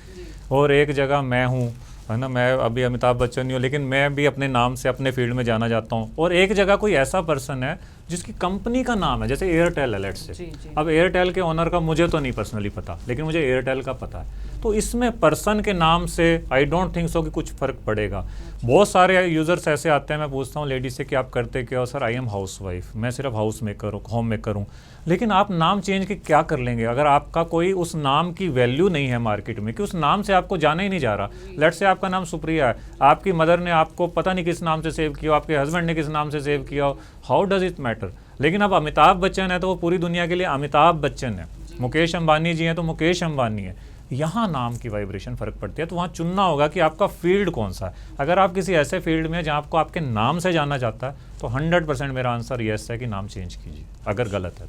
और एक जगह मैं हूँ, है ना, मैं अभी अमिताभ बच्चन नहीं हूँ, लेकिन मैं भी अपने नाम से अपने फील्ड में जाना जाता हूँ, और एक जगह कोई ऐसा पर्सन है जिसकी कंपनी का नाम है, जैसे एयरटेल है लेट्स से। अब एयरटेल के ओनर का मुझे तो नहीं पर्सनली पता, लेकिन मुझे एयरटेल का पता है, तो इसमें पर्सन के नाम से आई डोंट थिंक सो कि कुछ फ़र्क पड़ेगा। बहुत सारे यूज़र्स ऐसे आते हैं, मैं पूछता हूँ लेडी से कि आप करते क्या हो? Sir I am house wife, मैं सिर्फ हाउस मेकर हूँ, होम मेकर हूँ। लेकिन आप नाम चेंज के क्या कर लेंगे अगर आपका कोई उस नाम की वैल्यू नहीं है मार्केट में, कि उस नाम से आपको जाना ही नहीं जा रहा। लेट्स से आपका नाम सुप्रिया है, आपकी मदर ने आपको पता नहीं किस नाम से सेव किया, आपके हस्बैंड ने किस नाम से सेव किया, हाउ डज इट मैटर? लेकिन अब अमिताभ बच्चन है तो वो पूरी दुनिया के लिए अमिताभ बच्चन है, मुकेश अंबानी जी हैं तो मुकेश अंबानी है। यहाँ नाम की वाइब्रेशन फ़र्क पड़ती है, तो वहाँ चुनना होगा कि आपका फील्ड कौन सा है। अगर आप किसी ऐसे फील्ड में जहाँ आपको आपके नाम से जाना जाता है तो 100% मेरा आंसर येस है कि नाम चेंज कीजिए, अगर गलत है।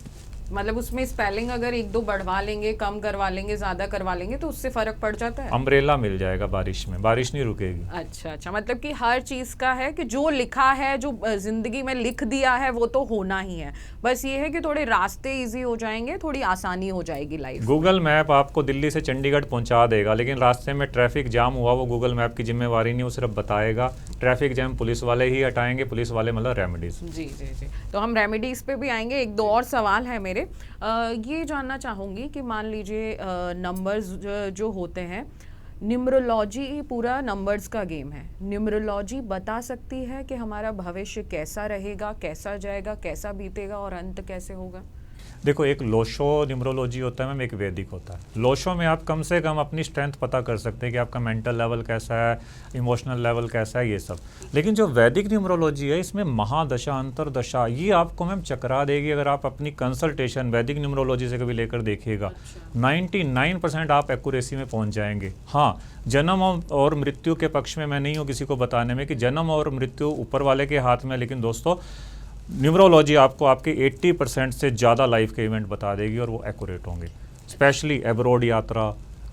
मतलब उसमें स्पेलिंग अगर एक दो बढ़वा लेंगे, कम करवा लेंगे, ज्यादा करवा लेंगे तो उससे फर्क पड़ जाता है। अम्ब्रेला मिल जाएगा बारिश में, बारिश नहीं रुकेगी। अच्छा अच्छा, मतलब कि हर चीज का है कि जो लिखा है, जो जिंदगी में लिख दिया है वो तो होना ही है, बस ये है कि थोड़े रास्ते इजी हो जाएंगे, थोड़ी आसानी हो जाएगी लाइफ। गूगल मैप आपको दिल्ली से चंडीगढ़ पहुंचा देगा, लेकिन रास्ते में ट्रैफिक जाम हुआ वो गूगल मैप की जिम्मेवारी नहीं, वो सिर्फ बताएगा। ट्रैफिक जैम पुलिस वाले ही हटाएंगे, पुलिस वाले मतलब रेमेडीज। जी जी जी, तो हम रेमेडीज पे भी आएंगे। एक दो और सवाल है मेरे, ये जानना चाहूँगी कि मान लीजिए नंबर्स जो होते हैं, न्यूमरोलॉजी पूरा नंबर्स का गेम है, न्यूमरोलॉजी बता सकती है कि हमारा भविष्य कैसा रहेगा, कैसा जाएगा, कैसा बीतेगा और अंत कैसे होगा? देखो, एक लोशो न्यूमरोलॉजी होता है मैम, एक वैदिक होता है। लोशो में आप कम से कम अपनी स्ट्रेंथ पता कर सकते हैं कि आपका मेंटल लेवल कैसा है, इमोशनल लेवल कैसा है, ये सब। लेकिन जो वैदिक न्यूमरोलॉजी है, इसमें महादशा, अंतरदशा, ये आपको मैम चकरा देगी अगर आप अपनी कंसल्टेशन वैदिक न्यूमरोलॉजी से कभी लेकर देखिएगा। 99% आप एक्यूरेसी में पहुंच जाएंगे। हाँ, जन्म और मृत्यु के पक्ष में मैं नहीं हूँ किसी को बताने में कि जन्म और मृत्यु ऊपर वाले के हाथ में, लेकिन दोस्तों न्यूमरोलॉजी आपको आपके 80% से ज़्यादा लाइफ के इवेंट बता देगी और वो एक्यूरेट होंगे। स्पेशली एब्रॉड यात्रा,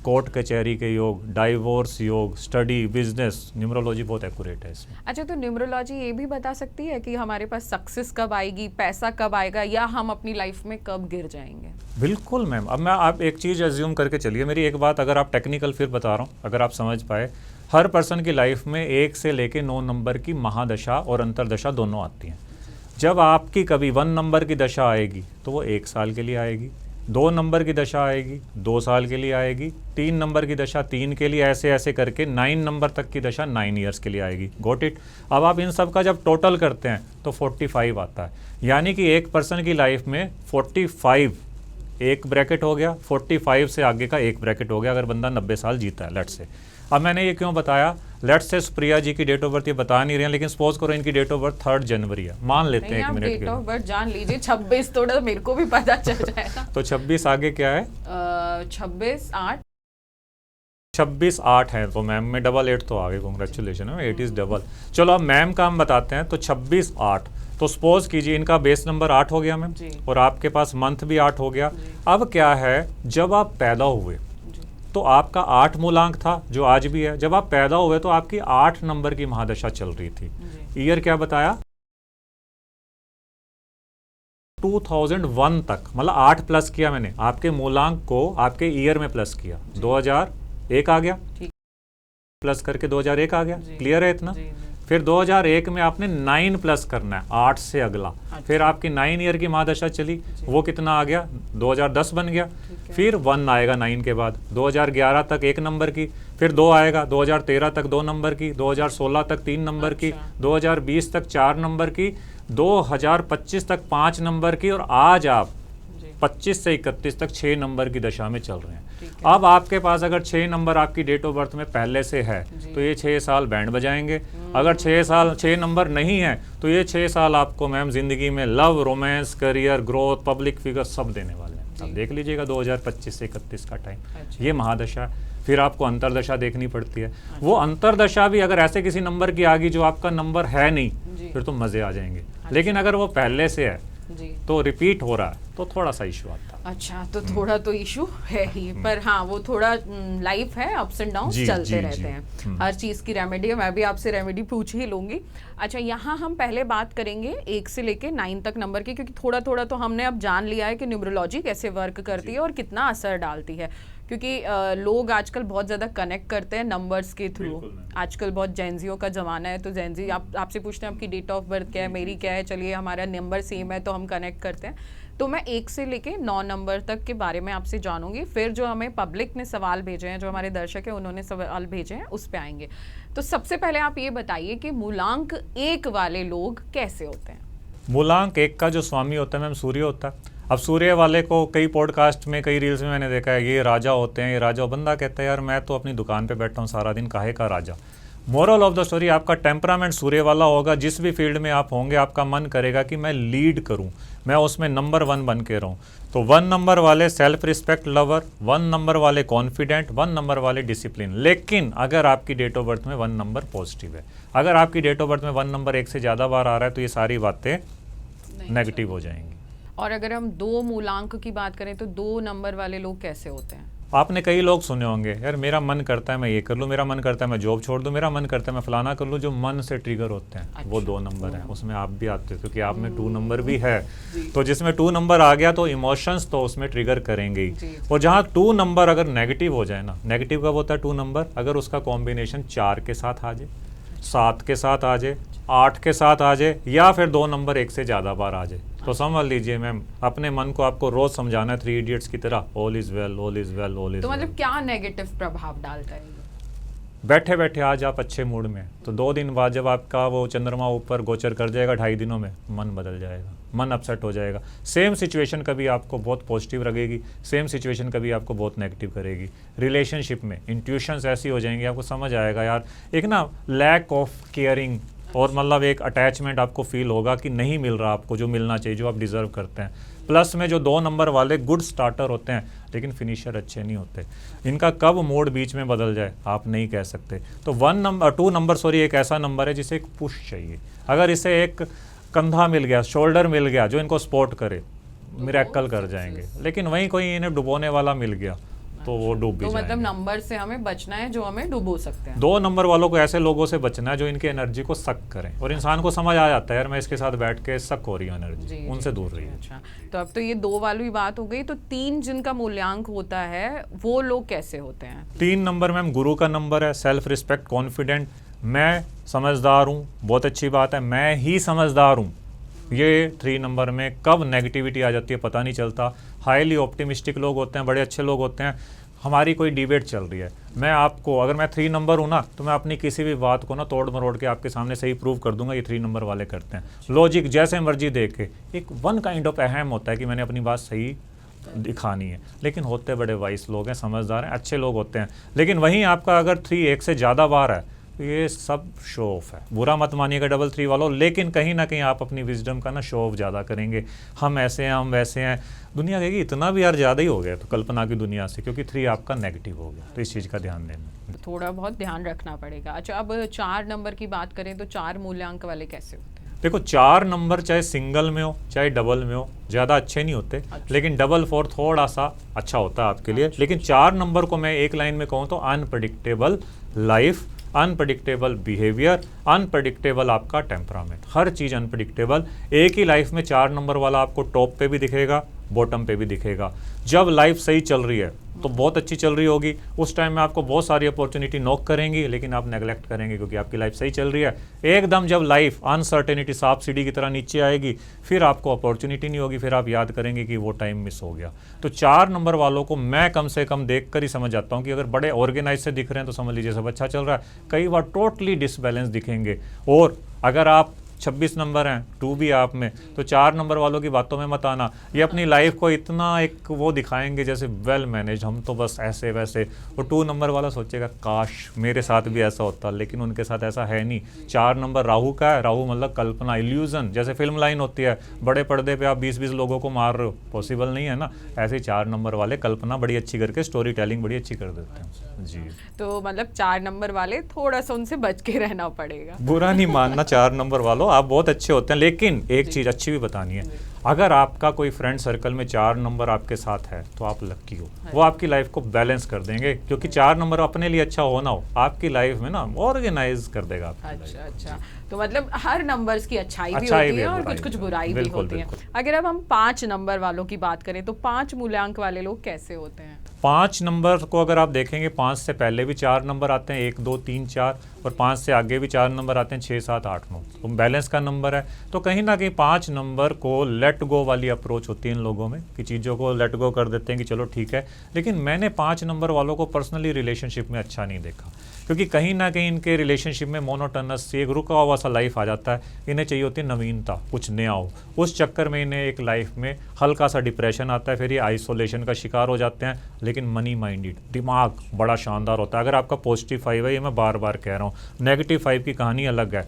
कोर्ट कचहरी के योग, डाइवोर्स योग, स्टडी, बिजनेस, न्यूमरोलॉजी बहुत एक्यूरेट है इसमें। अच्छा, तो न्यूमरोलॉजी ये भी बता सकती है कि हमारे पास सक्सेस कब आएगी, पैसा कब आएगा, या हम अपनी लाइफ में कब गिर जाएंगे? बिल्कुल मैम। अब मैं आप एक चीज़ एज्यूम करके चलिए, मेरी एक बात अगर आप टेक्निकल फिर बता रहा हूँ, अगर आप समझ पाए, हर पर्सन की लाइफ में 1 से लेके 9 नंबर की महादशा और अंतरदशा दोनों आती हैं। जब आपकी कभी 1 नंबर की दशा आएगी तो वो 1 साल के लिए आएगी, 2 नंबर की दशा आएगी 2 साल के लिए आएगी, 3 नंबर की दशा 3 के लिए, ऐसे ऐसे करके 9 नंबर तक की दशा 9 ईयर्स के लिए आएगी। Got it? अब आप इन सब का जब टोटल करते हैं तो 45 आता है, यानी कि एक पर्सन की लाइफ में 45 एक ब्रैकेट हो गया, 45 से आगे का एक ब्रैकेट हो गया अगर बंदा 90 साल जीता है, लेट्स से। अब मैंने ये क्यों बताया, लेट्स से प्रिया जी की डेट ऑफ बर्थ ये बता नहीं रहे हैं, लेकिन सपोज करो इनकी डेट ऑफ बर्थ 3 जनवरी है, मान लेते हैं 1 मिनट के लिए। डेट ऑफ बर्थ जान लीजिए, 26 थोड़ा मेरे को भी पता चल जाएगा। तो 26 आगे क्या है? 26/8 26/8 है, तो मैम में 88 तो आ गए, कॉन्ग्रेचुलेशन है, 8 इज डबल। चलो अब मैम का हम बताते हैं, तो 26/8, तो सपोज कीजिए इनका बेस नंबर 8 हो गया मैम, और आपके पास मंथ भी 8 हो गया। अब क्या है, जब आप पैदा हुए तो आपका 8 मूलांक था, जो आज भी है। जब आप पैदा हुए तो आपकी 8 नंबर की महादशा चल रही थी। ईयर क्या बताया? 2001 तक, मतलब 8 प्लस किया मैंने, आपके मूलांक को आपके ईयर में प्लस किया, 2001 आ गया, प्लस करके 2001 आ गया। क्लियर है इतना? फिर 2001 में आपने 9 प्लस करना है, 8 से अगला। फिर आपकी 9 ईयर की महादशा चली, वो कितना आ गया? 2010 बन गया। फिर 1 आएगा 9 के बाद, 2011 तक 1 नंबर की, फिर 2 आएगा, 2013 तक 2 नंबर की, 2016 तक 3 नंबर की, 2020 तक 4 नंबर की, 2025 तक 5 नंबर की, और आज आप 25 से 31 तक 6 नंबर की दशा में चल रहे हैं। अब आपके पास अगर 6 नंबर आपकी डेट ऑफ बर्थ में पहले से है तो ये 6 साल बैंड बजाएंगे। अगर 6 नंबर नहीं है तो ये 6 साल आपको मैम जिंदगी में love, romance, career, growth, public figure सब देने वाले हैं। अब देख लीजिएगा 2025 से 31 का टाइम, ये महादशा। फिर आपको अंतरदशा देखनी पड़ती है। वो अंतरदशा भी अगर ऐसे किसी नंबर की आ गई जो आपका नंबर है नहीं, फिर तो मजे आ जाएंगे। लेकिन अगर वो पहले से है तो रिपीट हो रहा है तो थोड़ा सा इशू आता है। अच्छा, तो थोड़ा तो इशू है ही, पर हाँ वो थोड़ा लाइफ है, अप्स एंड डाउन चलते रहते हैं। हर चीज़ की रेमेडी है, मैं भी आपसे रेमेडी पूछ ही लूंगी। अच्छा, यहाँ हम पहले बात करेंगे 1 से लेके 9 तक नंबर की, क्योंकि थोड़ा थोड़ा तो हमने अब जान लिया है कि न्यूमरोलॉजी कैसे वर्क करती है और कितना असर डालती है, क्योंकि लोग आजकल बहुत ज़्यादा कनेक्ट करते हैं नंबर्स के थ्रू। आजकल बहुत जेंजियों का ज़माना है, तो जेंजी आपसे पूछते हैं आपकी डेट ऑफ बर्थ क्या है, मेरी क्या है, चलिए हमारा नंबर सेम है तो हम कनेक्ट करते हैं। तो मैं 1 से लेके 9 नंबर तक के बारे में आपसे जानूंगी, फिर जो हमें पब्लिक ने सवाल भेजे हैं, जो हमारे दर्शक हैं उन्होंने सवाल भेजे हैं, उस पर आएंगे। तो सबसे पहले आप ये बताइए कि मूलांक 1 वाले लोग कैसे होते हैं? मूलांक 1 का जो स्वामी होता है मैम सूर्य होता है। अब सूर्य वाले को कई पॉडकास्ट में, कई रील्स में मैंने देखा है, ये राजा होते हैं, ये राजा। बंदा कहता है यार मैं तो अपनी दुकान पे बैठा हूँ सारा दिन, काहे का राजा। मोरल ऑफ द स्टोरी, आपका टेम्परामेंट सूर्य वाला होगा, जिस भी फील्ड में आप होंगे आपका मन करेगा कि मैं लीड करूं, मैं उसमें नंबर 1 बन के रहूं। तो 1 नंबर वाले सेल्फ रिस्पेक्ट लवर, 1 नंबर वाले कॉन्फिडेंट, 1 नंबर वाले डिसिप्लिन। लेकिन अगर आपकी डेट ऑफ बर्थ में 1 नंबर पॉजिटिव है, अगर आपकी डेट ऑफ बर्थ में 1 नंबर 1 से ज़्यादा बार आ रहा है तो ये सारी बातें नेगेटिव हो जाएंगी। और अगर हम 2 मूलांक की बात करें तो 2 नंबर वाले लोग कैसे होते हैं? आपने कई लोग सुने होंगे, यार मेरा मन करता है मैं ये कर लूँ, मेरा मन करता है मैं जॉब छोड़ दूँ, मेरा मन करता है मैं फलाना कर लूँ। जो मन से ट्रिगर होते हैं वो 2 नंबर हैं, उसमें आप भी आते हो क्योंकि आप में 2 नंबर भी है। तो जिसमें 2 नंबर आ गया तो इमोशंस तो उसमें ट्रिगर करेंगे ही। और जहाँ 2 नंबर अगर नेगेटिव हो जाए ना, नेगेटिव कब होता है 2 नंबर, अगर उसका कॉम्बिनेशन 4 के साथ आ जाए, 7 के साथ आ जाए, 8 के साथ आ जाए, या फिर 2 नंबर 1 से ज़्यादा बार आ जाए, तो समझ लीजिए मैम अपने मन को आपको रोज समझाना है 3 इडियट्स की तरह, all is well, all is well, all is तो वेल। मतलब क्या नेगेटिव प्रभाव डालता है ये? बैठे बैठे आज आप अच्छे मूड में, तो 2 दिन बाद जब आपका वो चंद्रमा ऊपर गोचर कर जाएगा 2.5 दिनों में, मन बदल जाएगा, मन अपसेट हो जाएगा। सेम सिचुएशन कभी आपको बहुत पॉजिटिव लगेगी, सेम सिचुएशन कभी आपको बहुत नेगेटिव करेगी। रिलेशनशिप में इंट्यूशंस ऐसी हो जाएंगी, आपको समझ आएगा यार एक ना लैक ऑफ केयरिंग, और मतलब एक अटैचमेंट आपको फील होगा कि नहीं मिल रहा आपको जो मिलना चाहिए, जो आप डिज़र्व करते हैं। प्लस में जो 2 नंबर वाले गुड स्टार्टर होते हैं लेकिन फिनिशर अच्छे नहीं होते, इनका कब मूड बीच में बदल जाए आप नहीं कह सकते। तो 2 नंबर एक ऐसा नंबर है जिसे एक पुश चाहिए। अगर इसे एक कंधा मिल गया, शोल्डर मिल गया जो इनको सपोर्ट करे, मिरेकल कर जाएंगे। लेकिन वहीं कोई इन्हें डुबोने वाला मिल गया तो वो डूब भी तो जाएंगे। मतलब नंबर से हमें बचना है जो हमें डुबो सकते हैं। 2 नंबर वालों को ऐसे लोगों से बचना है जो इनकी एनर्जी को सक करें, और इंसान को समझ आ जाता है यार मैं इसके साथ बैठ के सक हो रही हूँ एनर्जी, उनसे दूर रहिए। अच्छा, तो अब तो ये 2 वाली बात हो गई। तो 3 जिनका मूल्यांक होता है वो लोग कैसे होते हैं? 3 नंबर मैम गुरु का नंबर है, सेल्फ रिस्पेक्ट, कॉन्फिडेंट, मैं समझदार हूँ, बहुत अच्छी बात है, मैं ही समझदार हूँ। ये 3 नंबर में कब नेगेटिविटी आ जाती है पता नहीं चलता। हाईली ऑप्टिमिस्टिक लोग होते हैं, बड़े अच्छे लोग होते हैं। हमारी कोई डिबेट चल रही है, मैं आपको, अगर मैं 3 नंबर हूँ ना, तो मैं अपनी किसी भी बात को ना तोड़ मरोड़ के आपके सामने सही प्रूव कर दूंगा। ये 3 नंबर वाले करते हैं, लॉजिक जैसे मर्जी देख के। एक वन काइंड ऑफ अहम होता है कि मैंने अपनी बात सही दिखानी है, लेकिन होते बड़े वाइस लोग हैं, समझदार हैं, अच्छे लोग होते हैं। लेकिन वहीं आपका अगर 3 1 से ज़्यादा बार है तो ये सब शो ऑफ है। बुरा मत मानिएगा 3 वालों, लेकिन कहीं ना कहीं आप अपनी विजडम का ना शो ऑफ ज़्यादा करेंगे। हम ऐसे हैं, हम वैसे हैं, दुनिया कहेगी इतना भी यार ज़्यादा ही हो गया तो कल्पना की दुनिया से, क्योंकि 3 आपका नेगेटिव हो गया। तो इस चीज़ का ध्यान देना, थोड़ा बहुत ध्यान रखना पड़ेगा। अच्छा, अब 4 नंबर की बात करें तो 4 मूल्यांक वाले कैसे होते हैं? देखो 4 नंबर चाहे सिंगल में हो चाहे डबल में हो ज़्यादा अच्छे नहीं होते। अच्छा। लेकिन डबल 4 थोड़ा सा अच्छा होता है आपके लिए। लेकिन 4 नंबर को मैं एक लाइन में कहूँ तो unpredictable life, unpredictable behaviour, unpredictable आपका टेम्परामेंट, हर चीज़ अनप्रडिक्टेबल। एक ही लाइफ में 4 नंबर वाला आपको टॉप पे भी दिखेगा, बॉटम पे भी दिखेगा। जब लाइफ सही चल रही है तो बहुत अच्छी चल रही होगी, उस टाइम में आपको बहुत सारी अपॉर्चुनिटी नॉक करेंगी, लेकिन आप नेगलेक्ट करेंगे क्योंकि आपकी लाइफ सही चल रही है। एकदम जब लाइफ अनसर्टेनिटी सांप सीढ़ी की तरह नीचे आएगी, फिर आपको अपॉर्चुनिटी नहीं होगी, फिर आप याद करेंगे कि वो टाइम मिस हो गया। तो 4 नंबर वालों को मैं कम से कम देख कर ही समझ जाता हूँ कि अगर बड़े ऑर्गेनाइज से दिख रहे हैं तो समझ लीजिए सब अच्छा चल रहा है। कई बार टोटली डिसबैलेंस दिखेंगे। और अगर आप 26 नंबर हैं, 2 भी आप में, तो 4 नंबर वालों की बातों में मत आना। ये अपनी लाइफ को इतना एक वो दिखाएंगे जैसे वेल मैनेज, हम तो बस ऐसे वैसे। और 2 नंबर वाला सोचेगा काश मेरे साथ भी ऐसा होता, लेकिन उनके साथ ऐसा है नहीं। 4 नंबर राहु का है, राहु मतलब कल्पना, इल्यूजन, जैसे फिल्म लाइन होती है, बड़े पर्दे पे आप 20-20 लोगों को मार रहे हो, पॉसिबल नहीं है ना। ऐसे 4 नंबर वाले कल्पना बड़ी अच्छी करके स्टोरी टेलिंग बड़ी अच्छी कर देते हैं जी। तो मतलब 4 नंबर वाले थोड़ा सा उनसे बच के रहना पड़ेगा। बुरा नहीं मानना 4 नंबर वालों, आप बहुत अच्छे होते हैं, लेकिन एक चीज़ अच्छी भी बतानी है। अगर आपका कोई फ्रेंड सर्कल में 4 नंबर आपके साथ है तो आप लक्की हो, वो आपकी लाइफ को बैलेंस कर देंगे। क्योंकि 4 नंबर अपने लिए अच्छा हो ना हो, आपकी लाइफ में ना ऑर्गेनाइज कर देगा आपकी। अच्छा, तो मतलब हर नंबर्स की अच्छाई भी अच्छाई होती भी है है, और बुराई कुछ कुछ भी है। बुराई भी बिल्कुल, होती है। बिल्कुल। अगर अब हम 5 नंबर वालों की बात करें तो 5 मूल्यांक वाले लोग कैसे होते हैं? 5 नंबर को अगर आप देखेंगे, 5 से पहले भी 4 नंबर आते हैं, 1 2 3 4, और 5 से आगे भी 4 नंबर आते हैं, 6 7 8 9, तो बैलेंस का नंबर है। तो कहीं ना कहीं 5 नंबर को लेट गो वाली अप्रोच होती है इन लोगों में, कि चीज़ों को लेट गो कर देते हैं कि चलो ठीक है। लेकिन मैंने 5 नंबर वालों को पर्सनली रिलेशनशिप में अच्छा नहीं देखा, क्योंकि कहीं ना कहीं इनके रिलेशनशिप में मोनोटनस से एक रुका हुआ सा लाइफ आ जाता है। इन्हें चाहिए होती है नवीनता, कुछ नया हो। उस चक्कर में इन्हें एक लाइफ में हल्का सा डिप्रेशन आता है, फिर ये आइसोलेशन का शिकार हो जाते हैं। लेकिन मनी माइंडेड, दिमाग बड़ा शानदार होता है। अगर आपका पॉजिटिव 5 है, ये मैं बार बार कह रहा हूँ, नेगेटिव 5 की कहानी अलग है।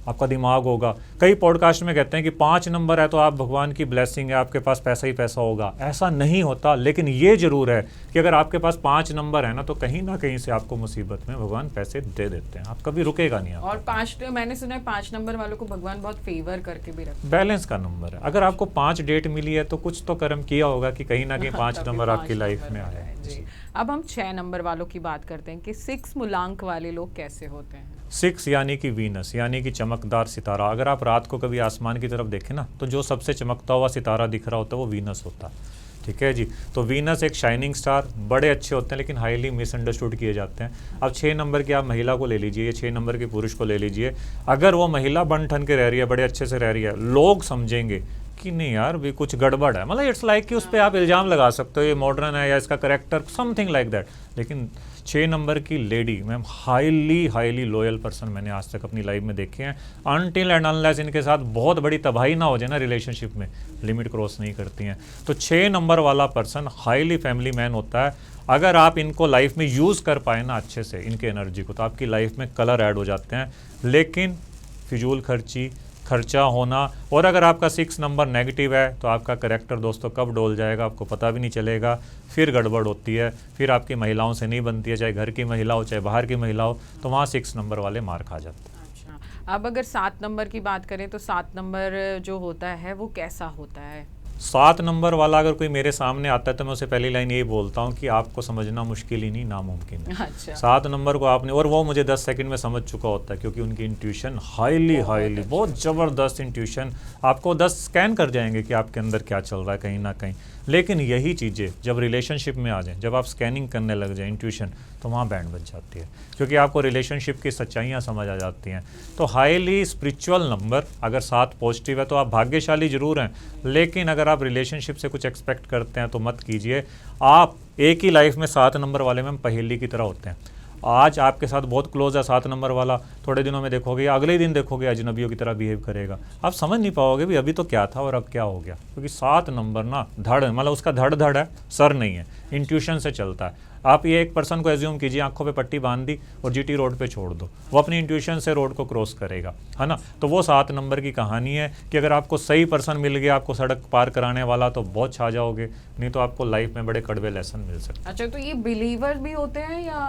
आपका दिमाग होगा। कई पॉडकास्ट में कहते हैं कि 5 नंबर है तो आप भगवान की ब्लेसिंग है, आपके पास पैसा ही पैसा होगा। ऐसा नहीं होता, लेकिन ये जरूर है कि अगर आपके पास 5 नंबर है ना तो कहीं ना कहीं से आपको मुसीबत में भगवान पैसे दे देते हैं, आप कभी रुकेगा नहीं। और 5 मैंने सुना है 5 नंबर वालों को भगवान बहुत फेवर करके भी रखते हैं। बैलेंस का नंबर है। अगर आपको 5 डेट मिली है तो कुछ तो कर्म किया होगा कि कहीं ना कहीं 5 नंबर आपकी लाइफ में आया है। जी। अब हम 6 नंबर वालों की बात करते हैं कि 6 मूलांक वाले लोग कैसे होते हैं। 6 यानी कि वीनस, यानी कि चमकदार सितारा। अगर आप रात को कभी आसमान की तरफ देखें ना तो जो सबसे चमकता हुआ सितारा दिख रहा होता है वो वीनस होता है। ठीक है जी। तो वीनस एक शाइनिंग स्टार, बड़े अच्छे होते हैं लेकिन हाईली मिसअंडरस्टूड किए जाते हैं। अब 6 नंबर की आप महिला को ले लीजिए या 6 नंबर के पुरुष को ले लीजिए, अगर वो महिला बन ठन के रह रही है, बड़े अच्छे से रह रही है, लोग समझेंगे कि नहीं यार भी कुछ गड़बड़ है। मतलब इट्स लाइक कि उस पर आप इल्ज़ाम लगा सकते हो ये मॉडर्न है या इसका करेक्टर समथिंग लाइक दैट। लेकिन 6 नंबर की lady ma'am highly loyal person मैंने आज तक अपनी लाइफ में देखे हैं। अनटिल एंड अनलेस इनके साथ बहुत बड़ी तबाही ना हो जाए ना रिलेशनशिप में, लिमिट क्रॉस नहीं करती हैं। तो 6 नंबर वाला पर्सन हाईली फैमिली मैन होता है। अगर आप इनको लाइफ में यूज़ कर पाए ना अच्छे से इनके एनर्जी को, तो आपकी लाइफ में कलर ऐड हो जाते हैं। लेकिन फिजूल खर्चा होना, और अगर आपका 6 नंबर नेगेटिव है तो आपका करेक्टर दोस्तों कब डोल जाएगा आपको पता भी नहीं चलेगा। फिर गड़बड़ होती है, फिर आपकी महिलाओं से नहीं बनती है, चाहे घर की महिला हो चाहे बाहर की महिला हो, तो वहाँ 6 नंबर वाले मार खा जाते हैं। अच्छा, अब अगर 7 नंबर की बात करें तो 7 नंबर जो होता है वो कैसा होता है। 7 नंबर वाला अगर कोई मेरे सामने आता है तो मैं उसे पहली लाइन यही बोलता हूँ कि आपको समझना मुश्किल ही नहीं नामुमकिन है। अच्छा। 7 नंबर को आपने, और वो मुझे 10 सेकंड में समझ चुका होता है क्योंकि उनकी इंट्यूशन हाईली बहुत ज़बरदस्त इंट्यूशन, आपको 10 स्कैन कर जाएंगे कि आपके अंदर क्या चल रहा है कहीं ना कहीं। लेकिन यही चीज़ें जब रिलेशनशिप में आ जाएं, जब आप स्कैनिंग करने लग जाएं इंट्यूशन, तो वहाँ बैंड बज जाती है क्योंकि आपको रिलेशनशिप की सच्चाइयाँ समझ आ जाती हैं। तो हाईली स्पिरिचुअल नंबर अगर 7 पॉजिटिव है तो आप भाग्यशाली जरूर हैं, लेकिन अगर आप रिलेशनशिप से कुछ एक्सपेक्ट करते हैं तो मत कीजिए। आप एक ही लाइफ में 7 नंबर वाले में पहेली की तरह होते हैं। आज आपके साथ बहुत क्लोज है 7 नंबर वाला, थोड़े दिनों में देखोगे या अगले ही दिन देखोगे अजनबियों की तरह बिहेव करेगा। आप समझ नहीं पाओगे भी अभी तो क्या था और अब क्या हो गया, क्योंकि 7 नंबर ना धड़, मतलब उसका धड़ है, सर नहीं है, इंट्यूशन से चलता है। आप ये एक पर्सन को एज्यूम कीजिए, आंखों पे पट्टी बांध दी और जीटी रोड पे छोड़ दो, वो अपनी इंट्यूशन से रोड को क्रॉस करेगा, है ना। तो वो 7 नंबर की कहानी है कि अगर आपको सही पर्सन मिल गया आपको सड़क पार कराने वाला तो बहुत छा जाओगे, नहीं तो आपको लाइफ में बड़े कड़वे लेसन मिल सकते हैं। अच्छा, तो ये बिलीवर भी होते हैं या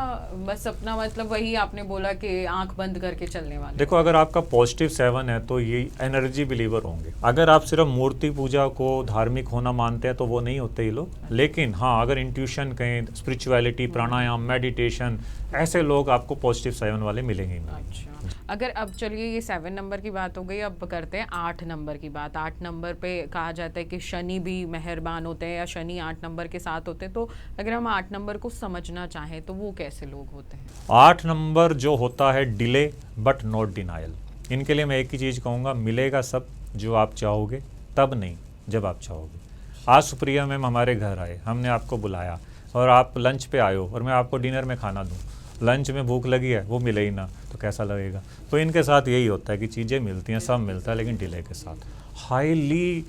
बस अपना, मतलब वही आपने बोला कि आंख बंद करके चलने वाले। देखो, अगर आपका पॉजिटिव 7 है तो ये एनर्जी बिलीवर होंगे। अगर आप सिर्फ मूर्ति पूजा को धार्मिक होना मानते हैं तो वो नहीं होते ये लोग। लेकिन हाँ, अगर इंट्यूशन कहें, स्पिरिचुअलिटी, प्राणायाम, मेडिटेशन, ऐसे लोग आपको पॉजिटिव 7 वाले मिलेंगे ही मिलेंगे। अच्छा, अगर अब चलिए ये 7 नंबर की बात हो गई, अब करते हैं 8 नंबर की बात। 8 नंबर पे कहा जाता है कि शनि भी मेहरबान होते हैं या शनि 8 नंबर के साथ होते हैं। तो अगर हम 8 नंबर को समझना चाहें तो वो कैसे लोग होते हैं। 8 नंबर जो होता है डिले बट नॉट डिनायल। इनके लिए मैं एक ही चीज़ कहूँगा, मिलेगा सब जो आप चाहोगे, तब नहीं जब आप चाहोगे। आज सुप्रिया मैम हमारे घर आए, हमने आपको बुलाया और आप लंच पे आए हो और मैं आपको डिनर में खाना दूँ, लंच में भूख लगी है वो मिले ही ना तो कैसा लगेगा। तो इनके साथ यही होता है कि चीज़ें मिलती हैं, सब मिलता है, लेकिन डिले के साथ। हाईली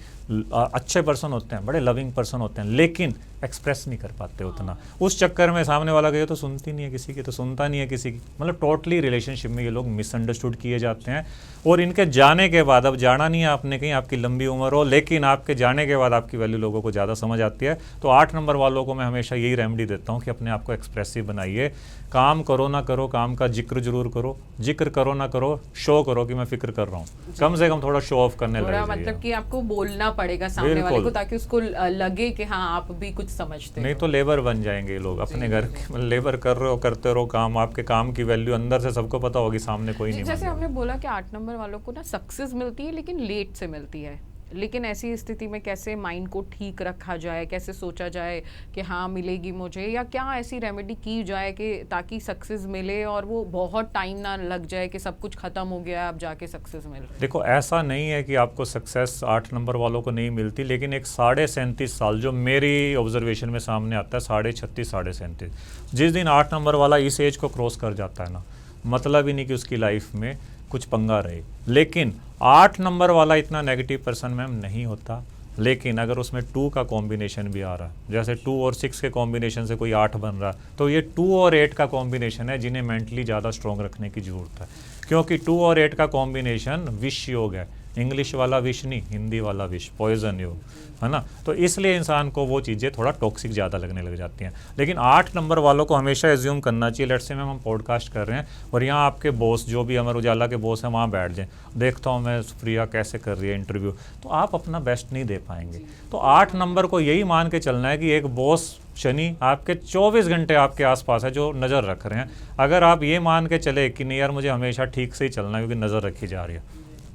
अच्छे पर्सन होते हैं, बड़े लविंग पर्सन होते हैं, लेकिन एक्सप्रेस नहीं कर पाते उतना। उस चक्कर में सामने वाला कहे तो सुनती नहीं है किसी की, तो सुनता नहीं है किसी की। मतलब टोटली रिलेशनशिप में ये लोग मिसअंडरस्टूड किए जाते हैं। और इनके जाने के बाद, अब जाना नहीं है आपने कहीं, आपकी लंबी उम्र हो, लेकिन आपके जाने के बाद आपकी वैल्यू लोगों को ज़्यादा समझ आती है। तो 8 नंबर वालों को मैं हमेशा यही रेमेडी देता हूँ कि अपने आप को एक्सप्रेसिव बनाइए। काम करो ना करो, काम का जिक्र जरूर करो, जिक्र करो ना करो, शो करो कि मैं फिक्र कर रहा हूँ, कम से कम थोड़ा शो ऑफ करने लगे। मतलब कि आपको बोलना पड़ेगा सामने वाले को ताकि उसको लगे कि हाँ आप भी कुछ समझते हो। नहीं तो लेबर बन जाएंगे लोग अपने घर के। लेबर कर रहे हो, करते रहो काम, आपके काम की वैल्यू अंदर से सबको पता होगी, सामने कोई नहीं। जैसे हमने बोला कि 8 नंबर वालों को ना सक्सेस मिलती है लेकिन लेट से मिलती है, लेकिन ऐसी स्थिति में कैसे माइंड को ठीक रखा जाए, कैसे सोचा जाए कि हाँ मिलेगी मुझे, या क्या ऐसी रेमेडी की जाए कि ताकि सक्सेस मिले और वो बहुत टाइम ना लग जाए कि सब कुछ खत्म हो गया अब जाके सक्सेस मिल रही है। देखो, ऐसा नहीं है कि आपको सक्सेस 8 नंबर वालों को नहीं मिलती, लेकिन एक 37.5 साल जो मेरी ऑब्जर्वेशन में सामने आता है, 36.5 37, जिस दिन 8 नंबर वाला इस एज को क्रॉस कर जाता है ना, मतलब ही नहीं कि उसकी लाइफ में कुछ पंगा रहे। लेकिन 8 नंबर वाला इतना नेगेटिव पर्सन मैम नहीं होता, लेकिन अगर उसमें 2 का कॉम्बिनेशन भी आ रहा है, जैसे 2 और 6 के कॉम्बिनेशन से कोई 8 बन रहा है, तो ये 2 और 8 का कॉम्बिनेशन है जिन्हें मेंटली ज़्यादा स्ट्रॉन्ग रखने की ज़रूरत है। क्योंकि 2 और 8 का कॉम्बिनेशन विष योग है, इंग्लिश वाला विष नहीं, हिंदी वाला विष, पॉइजन योग, है ना। तो इसलिए इंसान को वो चीज़ें थोड़ा टॉक्सिक ज़्यादा लगने लग जाती हैं। लेकिन 8 नंबर वालों को हमेशा एज्यूम करना चाहिए, लेट्स से मैम हम पॉडकास्ट कर रहे हैं और यहाँ आपके बॉस जो भी अमर उजाला के बॉस हैं वहाँ बैठ जाएं, देखता हूँ मैं प्रिया कैसे कर रही है इंटरव्यू, तो आप अपना बेस्ट नहीं दे पाएंगे। तो 8 नंबर को यही मान के चलना है कि एक बॉस शनि आपके 24 घंटे आपके आसपास है जो नज़र रख रहे हैं। अगर आप ये मान के चले कि नहीं यार मुझे हमेशा ठीक से ही चलना है क्योंकि नज़र रखी जा रही है,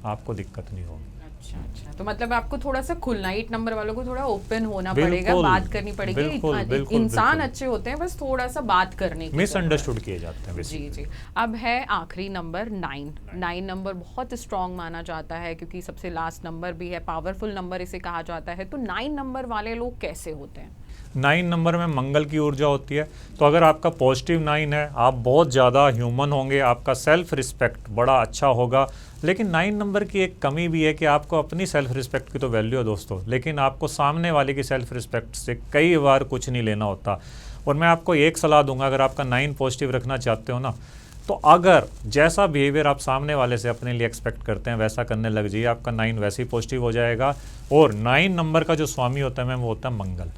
आपको दिक्कत नहीं होगी। अच्छा, तो मतलब आपको थोड़ा सा खुलना, 8 नंबर वालों को थोड़ा ओपन होना बिल्कुल, पड़ेगा, बात करनी पड़ेगी। बिल्कुल, इंसान बिल्कुल। अच्छे होते हैं, बस थोड़ा सा बात करने की मिसअंडरस्टूड किए जाते हैं जी जी। अब है आखिरी नंबर 9 नंबर बहुत स्ट्रॉन्ग माना जाता है क्योंकि सबसे लास्ट नंबर भी है, पावरफुल नंबर इसे कहा जाता है। तो 9 नंबर वाले लोग कैसे होते हैं? 9 नंबर में मंगल की ऊर्जा होती है। तो अगर आपका पॉजिटिव 9 है, आप बहुत ज़्यादा ह्यूमन होंगे, आपका सेल्फ रिस्पेक्ट बड़ा अच्छा होगा। लेकिन 9 नंबर की एक कमी भी है कि आपको अपनी सेल्फ रिस्पेक्ट की तो वैल्यू है दोस्तों, लेकिन आपको सामने वाले की सेल्फ रिस्पेक्ट से कई बार कुछ नहीं लेना होता। और मैं आपको एक सलाह दूंगा, अगर आपका 9 पॉजिटिव रखना चाहते हो ना, तो अगर जैसा बिहेवियर आप सामने वाले से अपने लिए एक्सपेक्ट करते हैं वैसा करने लग जाइए, आपका 9 वैसे ही पॉजिटिव हो जाएगा। और 9 नंबर का जो स्वामी होता है मैम वो होता है मंगल।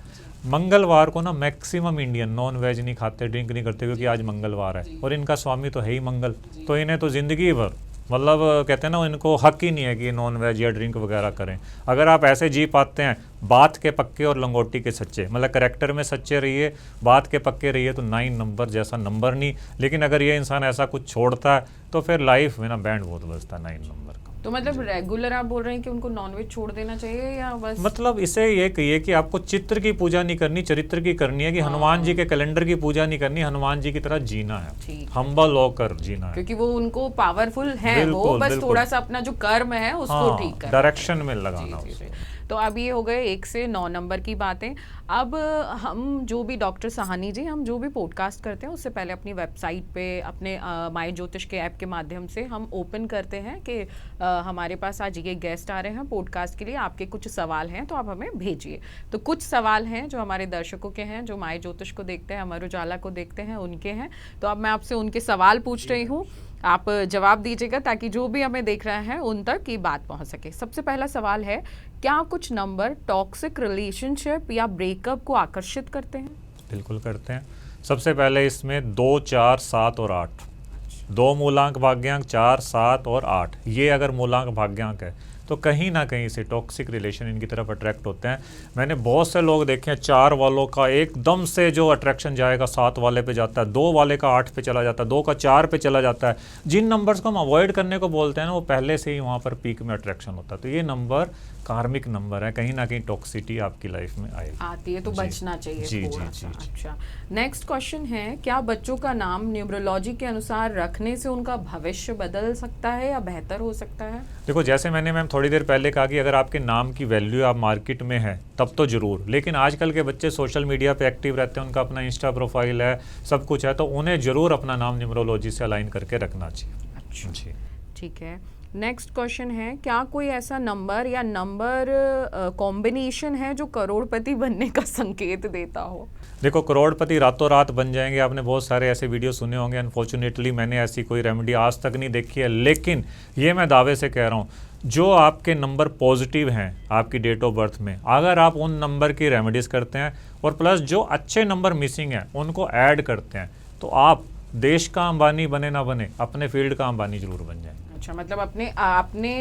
मंगलवार को ना मैक्सिमम इंडियन नॉन वेज नहीं खाते, ड्रिंक नहीं करते क्योंकि आज मंगलवार है और इनका स्वामी तो है ही मंगल। तो इन्हें तो ज़िंदगी भर मतलब कहते हैं ना, इनको हक ही नहीं है कि नॉन वेज या ड्रिंक वगैरह करें। अगर आप ऐसे जी पाते हैं, बात के पक्के और लंगोटी के सच्चे, मतलब करैक्टर में सच्चे रहिए, बात के पक्के रहिए, तो 9 नंबर जैसा नंबर नहीं। लेकिन अगर ये इंसान ऐसा कुछ छोड़ता है तो फिर लाइफ में ना बैंड बहुत बजता है 9 नंबर का। तो मतलब रेगुलर आप बोल रहे हैं कि उनको नॉनवेज छोड़ देना चाहिए या बस? मतलब इसे ये कहिए कि आपको चित्र की पूजा नहीं करनी, चरित्र की करनी है। कि हनुमान जी के कैलेंडर की पूजा नहीं करनी, हनुमान जी की तरह जीना है, हम्बल होकर जीना है, क्योंकि वो उनको पावरफुल है, वो बस थोड़ा सा अपना जो कर्म है उसको ठीक करना, डायरेक्शन में लगाना। तो अब ये हो गए 1 से 9 नंबर की बातें। अब हम जो भी डॉक्टर साहनी जी, हम जो भी पॉडकास्ट करते हैं उससे पहले अपनी वेबसाइट पे, अपने माय ज्योतिष के ऐप के माध्यम से हम ओपन करते हैं कि हमारे पास आज ये गेस्ट आ रहे हैं पॉडकास्ट के लिए, आपके कुछ सवाल हैं तो आप हमें भेजिए। तो कुछ सवाल हैं जो हमारे दर्शकों के हैं, जो माय ज्योतिष को देखते हैं, अमर उजाला को देखते हैं, उनके हैं। तो अब मैं आपसे उनके सवाल पूछ रही हूँ, आप जवाब दीजिएगा ताकि जो भी हमें देख रहे हैं उन तक ये बात पहुंच सके। सबसे पहला सवाल है, क्या कुछ नंबर टॉक्सिक रिलेशनशिप या ब्रेकअप को आकर्षित करते हैं? बिल्कुल करते हैं। सबसे पहले इसमें 2, 4, 7 और 8, 2 मूलांक भाग्यांक, 4, 7 और 8, ये अगर मूलांक भाग्यांक है तो कहीं ना कहीं से टॉक्सिक रिलेशन इनकी तरफ अट्रैक्ट होते हैं। मैंने बहुत से लोग देखे हैं, 4 वालों का एकदम से जो अट्रैक्शन जाएगा 7 वाले पे जाता है, 2 वाले का 8 पे चला जाता है, 2 का 4 पे चला जाता है। जिन नंबर्स को हम अवॉइड करने को बोलते हैं ना, वो पहले से ही वहाँ पर पीक में अट्रैक्शन होता है। तो ये नंबर कार्मिक नंबर है, कहीं ना कहीं टॉक्सिटी आपकी लाइफ में आती है, तो बचना चाहिए जी, थोड़ा जी, सा। जी। अच्छा, नेक्स्ट क्वेश्चन है, क्या बच्चों का नाम न्यूमरोलॉजी के अनुसार रखने से उनका भविष्य बदल सकता है या बेहतर हो सकता है? देखो, जैसे मैंने मैम थोड़ी देर पहले कहा कि अगर आपके नाम की वैल्यू आप मार्केट में है तब तो ज़रूर, लेकिन आजकल के बच्चे सोशल मीडिया पे एक्टिव रहते हैं, उनका अपना इंस्टा प्रोफाइल है, सब कुछ है, तो उन्हें ज़रूर अपना नाम न्यूमरोलॉजी से अलाइन करके रखना चाहिए। अच्छा जी, ठीक है। नेक्स्ट क्वेश्चन है, क्या कोई ऐसा नंबर या नंबर कॉम्बिनेशन है जो करोड़पति बनने का संकेत देता हो? देखो, करोड़पति रातों रात बन जाएंगे, आपने बहुत सारे ऐसे वीडियो सुने होंगे। अनफॉर्चुनेटली मैंने ऐसी कोई रेमेडी आज तक नहीं देखी है, लेकिन ये मैं दावे से कह रहा हूँ, जो आपके नंबर पॉजिटिव हैं आपकी डेट ऑफ बर्थ में, अगर आप उन नंबर की रेमेडीज़ करते हैं और प्लस जो अच्छे नंबर मिसिंग हैं उनको ऐड करते हैं, तो आप देश का अंबानी बने ना बने, अपने फील्ड का अंबानी जरूर बन जाएंगे। अच्छा, मतलब अपने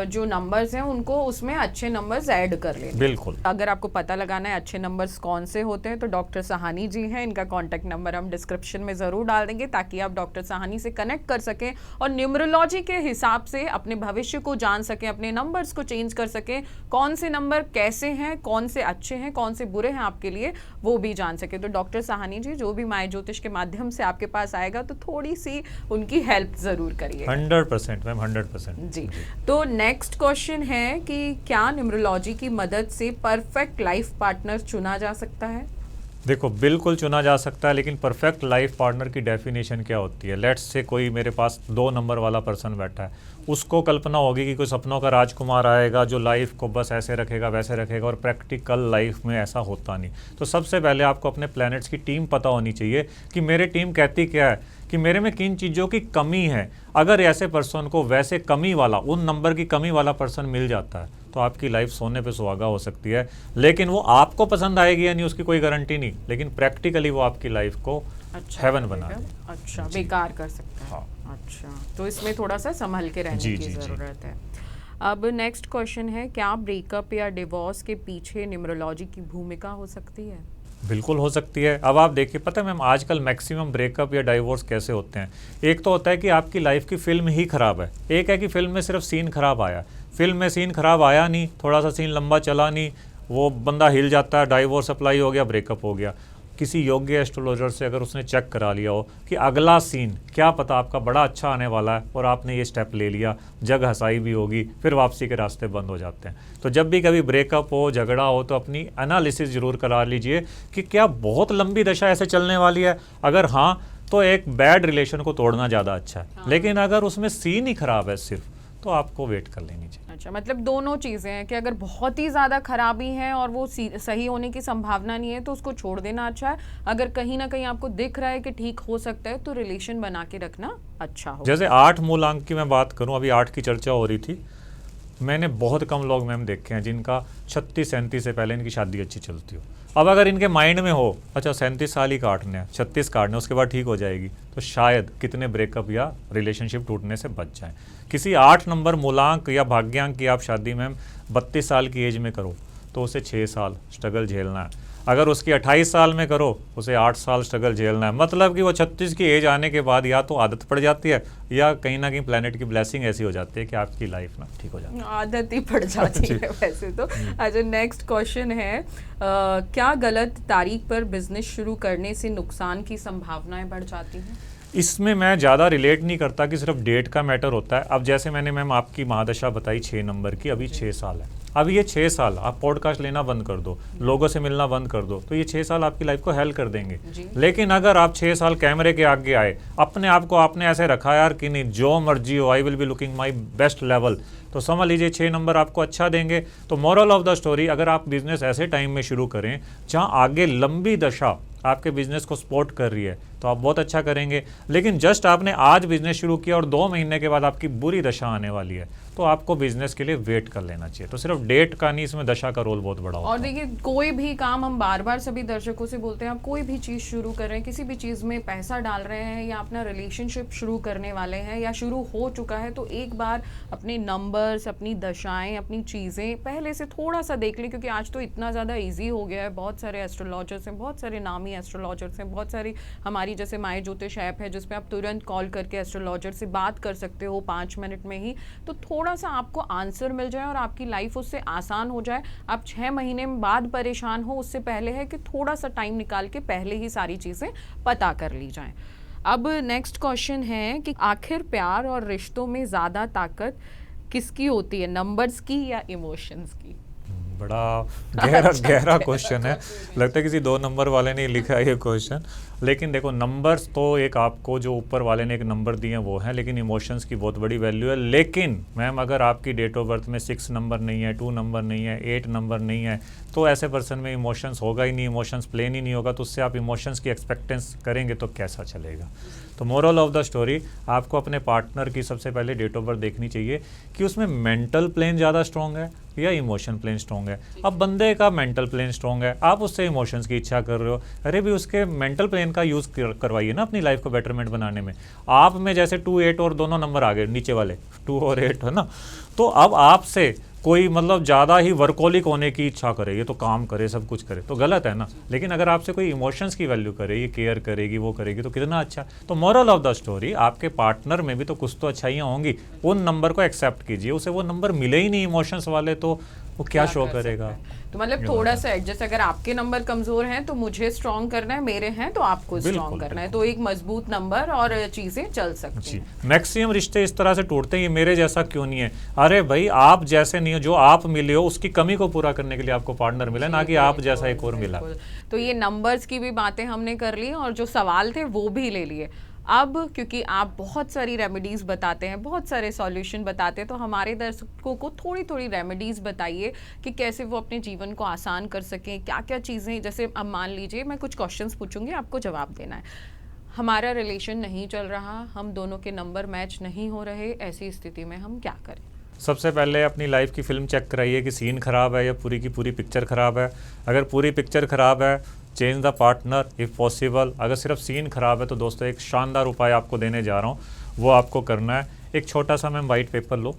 जो नंबर्स हैं उनको उसमें अच्छे नंबर्स ऐड कर लें। बिल्कुल। अगर आपको पता लगाना है अच्छे नंबर्स कौन से होते हैं तो डॉक्टर साहनी जी हैं, इनका कॉन्टैक्ट नंबर हम डिस्क्रिप्शन में ज़रूर डाल देंगे ताकि आप डॉक्टर साहनी से कनेक्ट कर सकें और न्यूमरोलॉजी के हिसाब से अपने भविष्य को जान सकें, अपने नंबर्स को चेंज कर सकें, कौन से नंबर कैसे हैं, कौन से अच्छे हैं, कौन से बुरे हैं आपके लिए, वो भी जान सकें। तो डॉक्टर साहनी जी जो भी माय ज्योतिष के माध्यम से आपके पास आएगा तो थोड़ी सी उनकी हेल्प ज़रूर करिए। 100% मैम, 100%। जी, तो नेक्स्ट क्वेश्चन है कि क्या न्यूमरोलॉजी की मदद से परफेक्ट लाइफ पार्टनर चुना जा सकता है? देखो बिल्कुल चुना जा सकता है, लेकिन परफेक्ट लाइफ पार्टनर की डेफिनेशन क्या होती है? लेट्स से कोई मेरे पास 2 नंबर वाला पर्सन बैठा है, उसको कल्पना होगी कि कोई सपनों का राजकुमार आएगा जो लाइफ को बस ऐसे रखेगा वैसे रखेगा, और प्रैक्टिकल लाइफ में ऐसा होता नहीं। तो सबसे पहले आपको अपने प्लैनेट्स की टीम पता होनी चाहिए कि मेरी टीम कहती क्या है, कि मेरे में किन चीज़ों की कमी है। अगर ऐसे पर्सन को वैसे कमी वाला, उन नंबर की कमी वाला पर्सन मिल जाता है, तो आपकी लाइफ सोने पे सुहागा हो सकती है। लेकिन वो आपको पसंद आएगी या नहीं उसकी कोई गारंटी नहीं, लेकिन प्रैक्टिकली वो आपकी लाइफ को हेवन बना दे। अच्छा, बेकार कर सकता है। हाँ। अच्छा, तो इसमें थोड़ा सा संभल के रहने की ज़रूरत है। अब नेक्स्ट क्वेश्चन है, क्या ब्रेकअप या डिवोर्स के पीछे न्यूमरोलॉजी की भूमिका हो सकती है? बिल्कुल हो सकती है। अब आप देखिए, पता है मैम आजकल मैक्सिमम ब्रेकअप या डाइवोर्स कैसे होते हैं? एक तो होता है कि आपकी लाइफ की फिल्म ही ख़राब है, एक है कि फिल्म में सिर्फ सीन ख़राब आया। फिल्म में सीन ख़राब आया नहीं, थोड़ा सा सीन लंबा चला नहीं, वो बंदा हिल जाता है, डाइवोर्स अप्लाई हो गया, ब्रेकअप हो गया। किसी योग्य एस्ट्रोलॉजर से अगर उसने चेक करा लिया हो कि अगला सीन क्या पता आपका बड़ा अच्छा आने वाला है, और आपने ये स्टेप ले लिया, जग हंसाई भी होगी, फिर वापसी के रास्ते बंद हो जाते हैं। तो जब भी कभी ब्रेकअप हो, झगड़ा हो, तो अपनी एनालिसिस ज़रूर करा लीजिए कि क्या बहुत लंबी दशा ऐसे चलने वाली है। अगर हाँ, तो एक बैड रिलेशन को तोड़ना ज़्यादा अच्छा है। हाँ। लेकिन अगर उसमें सीन ही ख़राब है सिर्फ, तो आपको वेट कर लेनी चाहिए। अच्छा, मतलब दोनों चीज़ें हैं कि अगर बहुत ही ज़्यादा खराबी है और वो सही होने की संभावना नहीं है तो उसको छोड़ देना अच्छा है। अगर कहीं ना कहीं आपको दिख रहा है कि ठीक हो सकता है तो रिलेशन बना के रखना अच्छा हो। जैसे 8 मूलांक की मैं बात करूं, अभी 8 की चर्चा हो रही थी, मैंने बहुत कम लोग मैम देखे हैं जिनका 36-37 से पहले इनकी शादी अच्छी चलती हो। अब अगर इनके माइंड में हो अच्छा 37 साल ही काटने हैं, 36 काटने, उसके बाद ठीक हो जाएगी, तो शायद कितने ब्रेकअप या रिलेशनशिप टूटने से बच जाएं। किसी 8 नंबर मूलांक या भाग्यांक की आप शादी मैम 32 साल की एज में करो तो उसे 6 साल स्ट्रगल झेलना है। अगर उसकी 28 साल में करो उसे 8 साल स्ट्रगल झेलना है। मतलब कि वो 36 की एज आने के बाद या तो आदत पड़ जाती है या कहीं ना कहीं प्लेनेट की ब्लेसिंग ऐसी हो जाती है कि आपकी लाइफ ना ठीक हो जाती है। आदत ही पड़ जाती है वैसे तो। अच्छा, नेक्स्ट क्वेश्चन है, क्या गलत तारीख पर बिजनेस शुरू करने से नुकसान की संभावनाएं बढ़ जाती हैं? इसमें मैं ज़्यादा रिलेट नहीं करता कि सिर्फ डेट का मैटर होता है। अब जैसे मैंने मैम आपकी महादशा बताई 6 नंबर की, अभी 6 साल है। अब ये 6 साल आप पॉडकास्ट लेना बंद कर दो, लोगों से मिलना बंद कर दो, तो ये 6 साल आपकी लाइफ को हेल्प कर देंगे। लेकिन अगर आप 6 साल कैमरे के आगे आए, अपने आप को आपने ऐसे रखा यार कि नहीं जो मर्जी हो, I will be looking my best level, तो समझ लीजिए 6 नंबर आपको अच्छा देंगे। तो मोरल ऑफ द स्टोरी, अगर आप बिजनेस ऐसे टाइम में शुरू करें जहाँ आगे लंबी दशा आपके बिजनेस को सपोर्ट कर रही है, तो आप बहुत अच्छा करेंगे। लेकिन जस्ट आपने आज बिजनेस शुरू किया और 2 महीने के बाद आपकी बुरी दशा आने वाली है, तो आपको बिजनेस के लिए वेट कर लेना चाहिए। तो सिर्फ डेट का नहीं, इसमें दशा का रोल बहुत बड़ा होता है। और देखिए, कोई भी काम, हम बार बार सभी दर्शकों से बोलते हैं, आप कोई भी चीज़ शुरू कर रहे हैं, किसी भी चीज़ में पैसा डाल रहे हैं या अपना रिलेशनशिप शुरू करने वाले हैं या शुरू हो चुका है, तो एक बार अपने नंबर्स, अपनी दशाएं, अपनी चीज़ें पहले से थोड़ा सा देख लें, क्योंकि आज तो इतना ज़्यादा ईजी हो गया है। बहुत सारे एस्ट्रोलॉजर्स हैं, बहुत सारे नामी एस्ट्रोलॉजर्स हैं, बहुत सारी हमारी जैसे माय ज्योतिष ऐप है जिसपे आप तुरंत कॉल करके एस्ट्रोलॉजर से बात कर सकते हो 5 मिनट में ही। तो थोड़ा सा आपको आंसर मिल जाए और आपकी लाइफ उससे आसान हो जाए। आप 6 महीने बाद परेशान हो, उससे पहले है कि थोड़ा सा टाइम निकाल के पहले ही सारी चीज़ें पता कर ली जाएं। अब नेक्स्ट क्वेश्चन है कि आखिर प्यार और रिश्तों में ज़्यादा ताकत किसकी होती है, नंबर्स की या इमोशंस की? बड़ा गहरा क्वेश्चन है। लगता है किसी 2 नंबर वाले ने लिखा है ये क्वेश्चन। लेकिन देखो, नंबर्स तो एक आपको जो ऊपर वाले ने एक नंबर दिए हैं वो है, लेकिन इमोशंस की बहुत बड़ी वैल्यू है। लेकिन मैम अगर आपकी डेट ऑफ बर्थ में 6 नंबर नहीं है, 2 नंबर नहीं है, 8 नंबर नहीं है, तो ऐसे पर्सन में इमोशंस होगा ही नहीं, इमोशंस प्लेन ही नहीं होगा। तो उससे आप इमोशंस की एक्सपेक्टेंस करेंगे तो कैसा चलेगा? तो मोरल ऑफ द स्टोरी, आपको अपने पार्टनर की सबसे पहले डेट ऑफ बर्थ देखनी चाहिए कि उसमें मेंटल प्लेन ज़्यादा स्ट्रॉन्ग है या इमोशन प्लेन स्ट्रॉन्ग है। अब बंदे का मेंटल प्लेन स्ट्रॉन्ग है, आप उससे इमोशंस की इच्छा कर रहे हो, अरे भी उसके मेंटल प्लेन का यूज़ करवाइए ना अपनी लाइफ को बेटरमेंट बनाने में। आप में जैसे 2, 8 और दोनों नंबर आ गए नीचे वाले 2 और 8 है ना, तो अब आपसे कोई मतलब ज़्यादा ही वर्कोलिक होने की इच्छा करे, ये तो काम करे, सब कुछ करे, तो गलत है ना। लेकिन अगर आपसे कोई इमोशंस की वैल्यू करे, ये केयर करेगी, वो करेगी, तो कितना अच्छा। तो मोरल ऑफ द स्टोरी, आपके पार्टनर में भी तो कुछ तो अच्छाइयाँ होंगी, उन नंबर को एक्सेप्ट कीजिए। उसे वो नंबर मिले ही नहीं इमोशंस वाले, तो वो क्या शो कर सकता करेगा। है। तो मतलब थोड़ा सा एडजस्ट, अगर आपके नंबर कमजोर हैं तो मुझे स्ट्रॉन्ग करना है, मेरे हैं तो आपको स्ट्रॉन्ग करना है, तो एक मजबूत नंबर और चीजें चल सकती जी, हैं। मैक्सिमम रिश्ते इस तरह से टूटते हैं, ये मेरे जैसा क्यों नहीं है। अरे भाई आप जैसे नहीं हो, जो आप मिले हो उसकी कमी को पूरा करने के लिए आपको पार्टनर मिला, ना कि आप जैसा एक और मिला। बिल्कुल। तो ये नंबर्स की भी बातें हमने कर ली और जो सवाल थे वो भी ले लिए। अब क्योंकि आप बहुत सारी रेमेडीज बताते हैं, बहुत सारे सॉल्यूशन बताते हैं, तो हमारे दर्शकों को थोड़ी थोड़ी रेमेडीज बताइए कि कैसे वो अपने जीवन को आसान कर सकें। क्या क्या चीज़ें, जैसे अब मान लीजिए मैं कुछ क्वेश्चंस पूछूंगी, आपको जवाब देना है। हमारा रिलेशन नहीं चल रहा, हम दोनों के नंबर मैच नहीं हो रहे, ऐसी स्थिति में हम क्या करें? सबसे पहले अपनी लाइफ की फिल्म चेक कराइए कि सीन खराब है या पूरी की पूरी पिक्चर खराब है। अगर पूरी पिक्चर खराब है, change the partner if possible. अगर सिर्फ सीन खराब है तो दोस्तों एक शानदार उपाय आपको देने जा रहा हूँ, वो आपको करना है। एक छोटा सा मैम वाइट पेपर लो,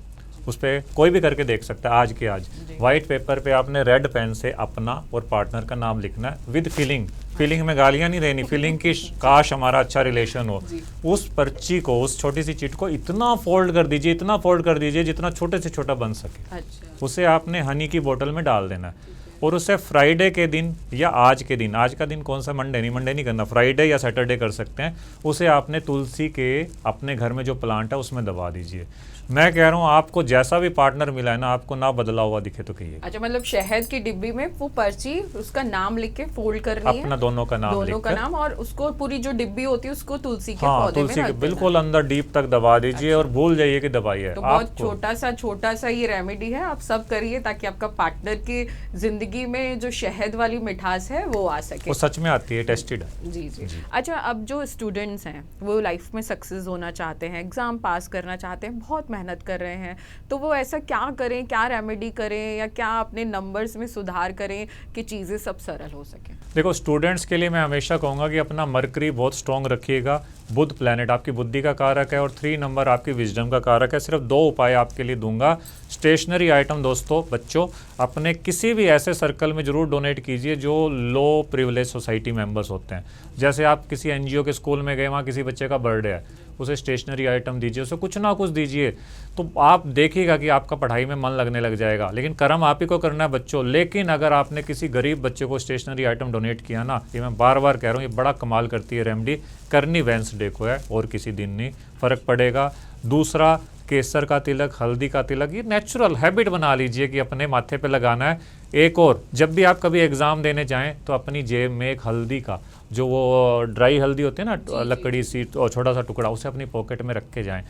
उस पर कोई भी करके देख सकता है आज के आज। वाइट पेपर पे आपने रेड पेन से अपना और पार्टनर का नाम लिखना है विद फीलिंग। फीलिंग में गालियां नहीं देनी, फीलिंग की काश हमारा अच्छा रिलेशन हो। उस पर्ची को, उस छोटी सी चिट को इतना फोल्ड कर दीजिए, इतना फोल्ड कर दीजिए जितना छोटे से छोटा बन सके। अच्छा। उसे आपने हनी की बोतल में डाल देना है और उसे फ्राइडे के दिन या आज के दिन, आज का दिन कौन सा, मंडे नहीं करना, फ्राइडे या सैटरडे कर सकते हैं, उसे आपने तुलसी के अपने घर में जो प्लांट है उसमें दबा दीजिए। मैं कह रहा हूँ आपको जैसा भी पार्टनर मिला है ना, आपको ना बदला हुआ दिखे तो कहिए। अच्छा, मतलब शहद की डिब्बी में वो पर्ची, उसका नाम लिख के फोल्ड करनी है, अपना दोनों का नाम दोनों का लिखकर। नाम, और उसको पूरी जो डिब्बी होती है उसको तुलसी के हाँ, पौधे में तुलसी रख के देना बिल्कुल है। अंदर डीप तक दबा दीजिए और भूल जाइए कि दबाई है। तो बहुत आपको छोटा सा ये रेमेडी है, आप सब करिए ताकि आपका पार्टनर की जिंदगी में जो शहद वाली मिठास है वो आ सके। वो सच में आती है, टेस्टेड है। जी जी। अच्छा, अब जो स्टूडेंट्स हैं वो लाइफ में सक्सेस होना चाहते हैं, एग्जाम पास करना चाहते हैं, बहुत मेहनत कर रहे हैं, तो वो ऐसा क्या करें, क्या रेमेडी करें, या क्या अपने नंबर्स में सुधार करें कि चीज़ें सब सरल हो सके? देखो, स्टूडेंट्स के लिए मैं हमेशा कहूँगा कि अपना मरकरी बहुत स्ट्रॉन्ग रखिएगा। बुध प्लैनेट आपकी बुद्धि का कारक है और 3 नंबर आपकी विजडम का कारक है। सिर्फ 2 उपाय आपके लिए दूंगा। स्टेशनरी आइटम दोस्तों, बच्चों अपने किसी भी ऐसे सर्कल में ज़रूर डोनेट कीजिए जो लो प्रिविलेज सोसाइटी मेंबर्स होते हैं। जैसे आप किसी एनजीओ के स्कूल में गए, वहाँ किसी बच्चे का बर्थडे है, उसे स्टेशनरी आइटम दीजिए, उसे कुछ ना कुछ दीजिए, तो आप देखिएगा कि आपका पढ़ाई में मन लगने लग जाएगा। लेकिन कर्म आप ही को करना है बच्चों। लेकिन अगर आपने किसी गरीब बच्चे को स्टेशनरी आइटम डोनेट किया ना, ये मैं बार बार कह रहा हूँ, ये बड़ा कमाल करती है रेमेडी। करनी वेंसडे को है और किसी दिन नहीं, फ़र्क पड़ेगा। दूसरा, केसर का तिलक, हल्दी का तिलक, ये नेचुरल हैबिट बना लीजिए कि अपने माथे पे लगाना है। एक और, जब भी आप कभी एग्ज़ाम देने जाएं तो अपनी जेब में एक हल्दी का, जो वो ड्राई हल्दी होती है ना, लकड़ी सी और छोटा सा टुकड़ा, उसे अपनी पॉकेट में रख के जाएं।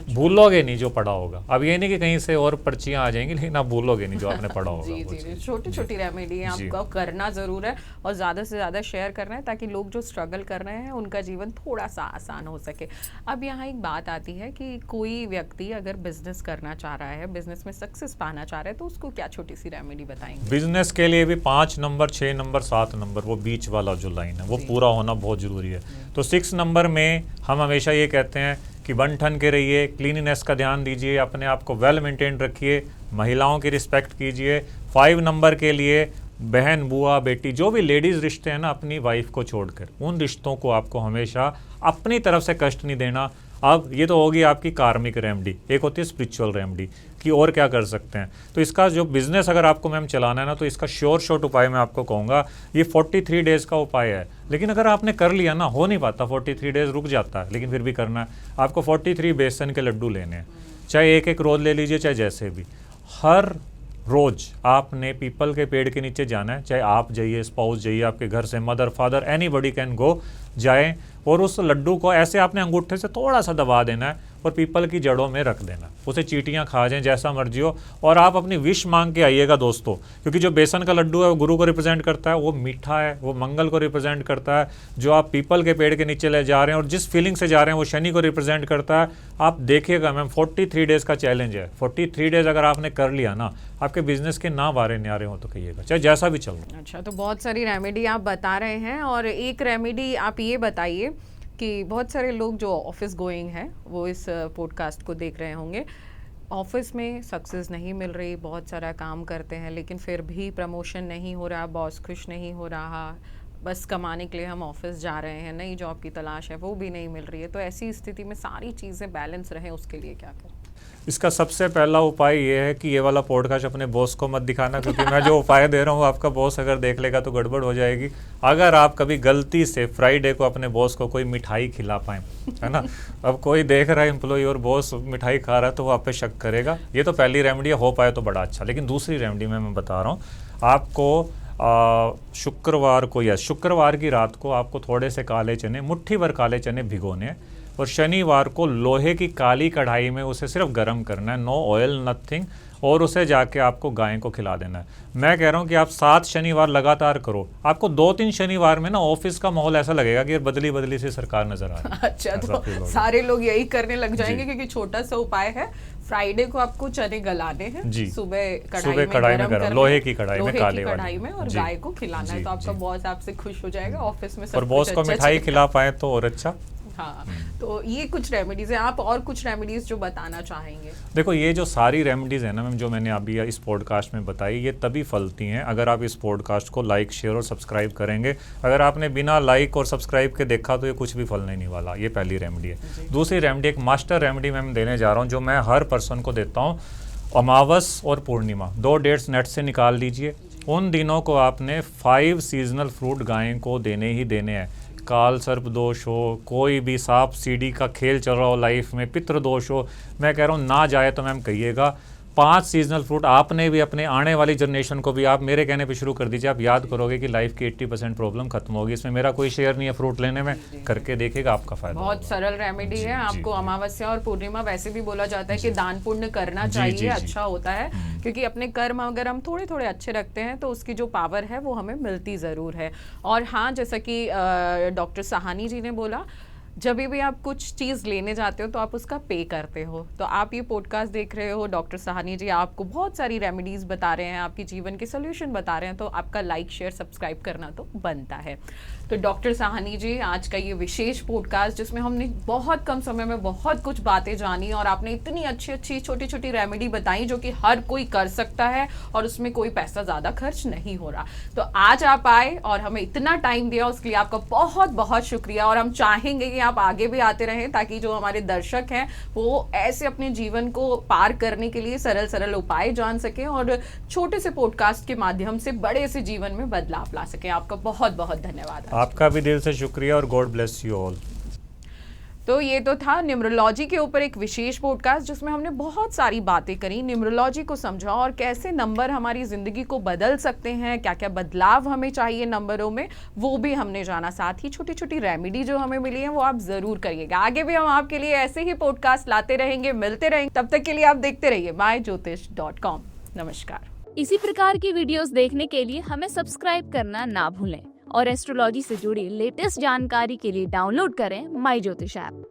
भूलोगे नहीं जो पढ़ा होगा। अब ये नहीं कि कहीं से और पर्चियाँ आ जाएंगी, लेकिन आप भूलोगे नहीं जो आपने पढ़ा होगा। जी जी, छोटी छोटी रेमेडी है, आपको करना ज़रूर है और ज़्यादा से ज़्यादा शेयर करना है ताकि लोग जो स्ट्रगल कर रहे हैं उनका जीवन थोड़ा सा आसान हो सके। अब यहाँ एक बात आती है कि कोई व्यक्ति अगर बिजनेस करना चाह रहा है, बिजनेस में सक्सेस पाना चाह रहा है, तो उसको क्या छोटी सी रेमेडी बताएंगे? बिजनेस के लिए भी 5 नंबर, 6 नंबर, 7 नंबर, वो बीच वाला जो लाइन है वो पूरा होना बहुत ज़रूरी है। तो 6 नंबर में हम हमेशा ये कहते हैं कि बन ठन के रहिए, क्लीनिनेस का ध्यान दीजिए, अपने आप को वेल मेंटेन रखिए, महिलाओं की रिस्पेक्ट कीजिए। 5 नंबर के लिए बहन, बुआ, बेटी, जो भी लेडीज़ रिश्ते हैं ना अपनी वाइफ को छोड़कर, उन रिश्तों को आपको हमेशा अपनी तरफ से कष्ट नहीं देना। अब ये तो होगी आपकी कार्मिक रेमेडी, एक होती है स्पिरिचुअल रेमेडी कि और क्या कर सकते हैं। तो इसका जो बिजनेस अगर आपको मैम चलाना है ना, तो इसका शॉर्ट उपाय मैं आपको कहूँगा, ये 43 डेज़ का उपाय है। लेकिन अगर आपने कर लिया ना, हो नहीं पाता, 43 डेज़ रुक जाता है, लेकिन फिर भी करना है। आपको 43 बेसन के लड्डू लेने हैं, चाहे एक रोज़ ले लीजिए, चाहे जैसे भी। हर रोज़ आपने पीपल के पेड़ के नीचे जाना है, चाहे आप जाइए, स्पाउस जाइए, आपके घर से mother, father, anybody can go, जाएं और उस लड्डू को ऐसे आपने अंगूठे से थोड़ा सा दबा देना है और पीपल की जड़ों में रख देना। उसे चींटियां खा जाएं, जैसा मर्जी हो, और आप अपनी विश मांग के आइएगा दोस्तों, क्योंकि जो बेसन का लड्डू है वो गुरु को रिप्रेजेंट करता है, वो मीठा है, वो मंगल को रिप्रेजेंट करता है। जो आप पीपल के पेड़ के नीचे ले जा रहे हैं और जिस फीलिंग से जा रहे हैं वो शनि को रिप्रेजेंट करता है। आप देखिएगा मैम, 43 डेज़ का चैलेंज है। 43 डेज़ अगर आपने कर लिया ना, आपके बिजनेस के ना वारे न्यारे हो तो कहिएगा, चाहे जैसा भी चल रहा। अच्छा, तो बहुत सारी रेमेडी आप बता रहे हैं, और एक रेमेडी आप ये बताइए कि बहुत सारे लोग जो ऑफिस गोइंग हैं वो इस पॉडकास्ट को देख रहे होंगे, ऑफिस में सक्सेस नहीं मिल रही, बहुत सारा काम करते हैं लेकिन फिर भी प्रमोशन नहीं हो रहा, बॉस खुश नहीं हो रहा, बस कमाने के लिए हम ऑफिस जा रहे हैं, नई जॉब की तलाश है, वो भी नहीं मिल रही है। तो ऐसी स्थिति में सारी चीज़ें बैलेंस रहें, उसके लिए क्या करें? इसका सबसे पहला उपाय ये है कि ये वाला पॉडकास्ट अपने बॉस को मत दिखाना, क्योंकि मैं जो उपाय दे रहा हूँ आपका बॉस अगर देख लेगा तो गड़बड़ हो जाएगी। अगर आप कभी गलती से फ्राइडे को अपने बॉस को कोई मिठाई खिला पाएँ, है ना, अब कोई देख रहा है एम्प्लॉय और बॉस मिठाई खा रहा है तो वो आप पे शक करेगा। ये तो पहली रेमेडी हो पाए तो बड़ा अच्छा। लेकिन दूसरी रेमेडी मैं बता रहा हूँ आपको, शुक्रवार को या शुक्रवार की रात को आपको थोड़े से काले चने, मुट्ठी भर काले चने भिगोने हैं और शनिवार को लोहे की काली कढ़ाई में उसे सिर्फ गर्म करना है, नो ऑयल नथिंग, और उसे जाके आपको गाय को खिला देना है। मैं कह रहा हूँ कि आप 7 शनिवार लगातार करो, आपको 2-3 शनिवार में ना ऑफिस का माहौल ऐसा लगेगा कि बदली बदली सी सरकार नजर आ रही है। अच्छा, तो सारे लोग यही करने लग जाएंगे, क्योंकि छोटा सा उपाय है। फ्राइडे को आपको चने गलाने हैं, सुबह कढ़ाई में गरम, लोहे की कढ़ाई में, काले कढ़ाई में, और गाय को खिलाना है। तो आपका बॉस आपसे खुश हो जाएगा, ऑफिस में सब और बॉस को मिठाई खिला पाए तो और अच्छा। हाँ, तो ये कुछ रेमेडीज हैं। आप और कुछ रेमेडीज जो बताना चाहेंगे? देखो, ये जो सारी रेमेडीज है ना मैम, जो मैंने अभी इस पॉडकास्ट में बताई, ये तभी फलती हैं अगर आप इस पॉडकास्ट को लाइक, शेयर और सब्सक्राइब करेंगे। अगर आपने बिना लाइक और सब्सक्राइब के देखा तो ये कुछ भी फलने नहीं वाला। ये पहली रेमेडी है। दूसरी रेमेडी, एक मास्टर रेमेडी मैम देने जा रहा हूँ, जो मैं हर पर्सन को देता हूँ। अमावस और पूर्णिमा 2 डेट्स नेट से निकाल लीजिए। उन दिनों को आपने 5 सीजनल फ्रूट गाय को देने ही देने हैं। काल सर्प दोष हो, कोई भी सांप सीढ़ी का खेल चल रहा हो लाइफ में, पितृ दोष हो, मैं कह रहा हूँ ना जाए तो मैम कहिएगा। 5 सीजनल फ्रूट आपने भी अपने आने वाली जनरेशन को भी आप मेरे कहने पे शुरू कर दीजिए। आप याद करोगे कि लाइफ की 80% प्रॉब्लम खत्म होगी। इसमें मेरा कोई शेयर नहीं है फ्रूट लेने में, करके देखेगा आपका फायदा। बहुत सरल रेमेडी है। आपको अमावस्या और पूर्णिमा वैसे भी बोला जाता है कि दान पुण्य करना चाहिए, अच्छा होता है, क्योंकि अपने कर्म अगर हम थोड़े थोड़े अच्छे रखते हैं तो उसकी जो पावर है वो हमें मिलती ज़रूर है। और हाँ, जैसा कि डॉक्टर साहनी जी ने बोला, जब भी आप कुछ चीज़ लेने जाते हो तो आप उसका पे करते हो। तो आप ये पॉडकास्ट देख रहे हो, डॉक्टर साहनी जी आपको बहुत सारी रेमेडीज़ बता रहे हैं, आपकी जीवन के सोल्यूशन बता रहे हैं, तो आपका लाइक, शेयर, सब्सक्राइब करना तो बनता है। तो डॉक्टर साहनी जी, आज का ये विशेष पॉडकास्ट जिसमें हमने बहुत कम समय में बहुत कुछ बातें जानी और आपने इतनी अच्छी अच्छी छोटी छोटी रेमेडी बताई जो कि हर कोई कर सकता है और उसमें कोई पैसा ज़्यादा खर्च नहीं हो रहा। तो आज आप आए और हमें इतना टाइम दिया, उसके लिए आपका बहुत बहुत शुक्रिया। और हम चाहेंगे कि आप आगे भी आते रहें, ताकि जो हमारे दर्शक हैं वो ऐसे अपने जीवन को पार करने के लिए सरल सरल उपाय जान सकें और छोटे से पॉडकास्ट के माध्यम से बड़े से जीवन में बदलाव ला सकें। आपका बहुत बहुत धन्यवाद। आपका भी दिल से शुक्रिया और गॉड ब्लेस यू ऑल। तो ये तो था न्यूमरोलॉजी के ऊपर एक विशेष पॉडकास्ट जिसमें हमने बहुत सारी बातें करी, न्यूमरोलॉजी को समझा और कैसे नंबर हमारी ज़िंदगी को बदल सकते हैं, क्या क्या बदलाव हमें चाहिए नंबरों में, वो भी हमने जाना। साथ ही छोटी छोटी रेमेडी जो हमें मिली है वो आप ज़रूर करिएगा। आगे भी हम आपके लिए ऐसे ही पॉडकास्ट लाते रहेंगे, मिलते रहेंगे। तब तक के लिए आप देखते रहिए myjyotish.com। नमस्कार। इसी प्रकार की वीडियोस देखने के लिए हमें सब्सक्राइब करना ना भूलें और एस्ट्रोलॉजी से जुड़ी लेटेस्ट जानकारी के लिए डाउनलोड करें माई ज्योतिष ऐप।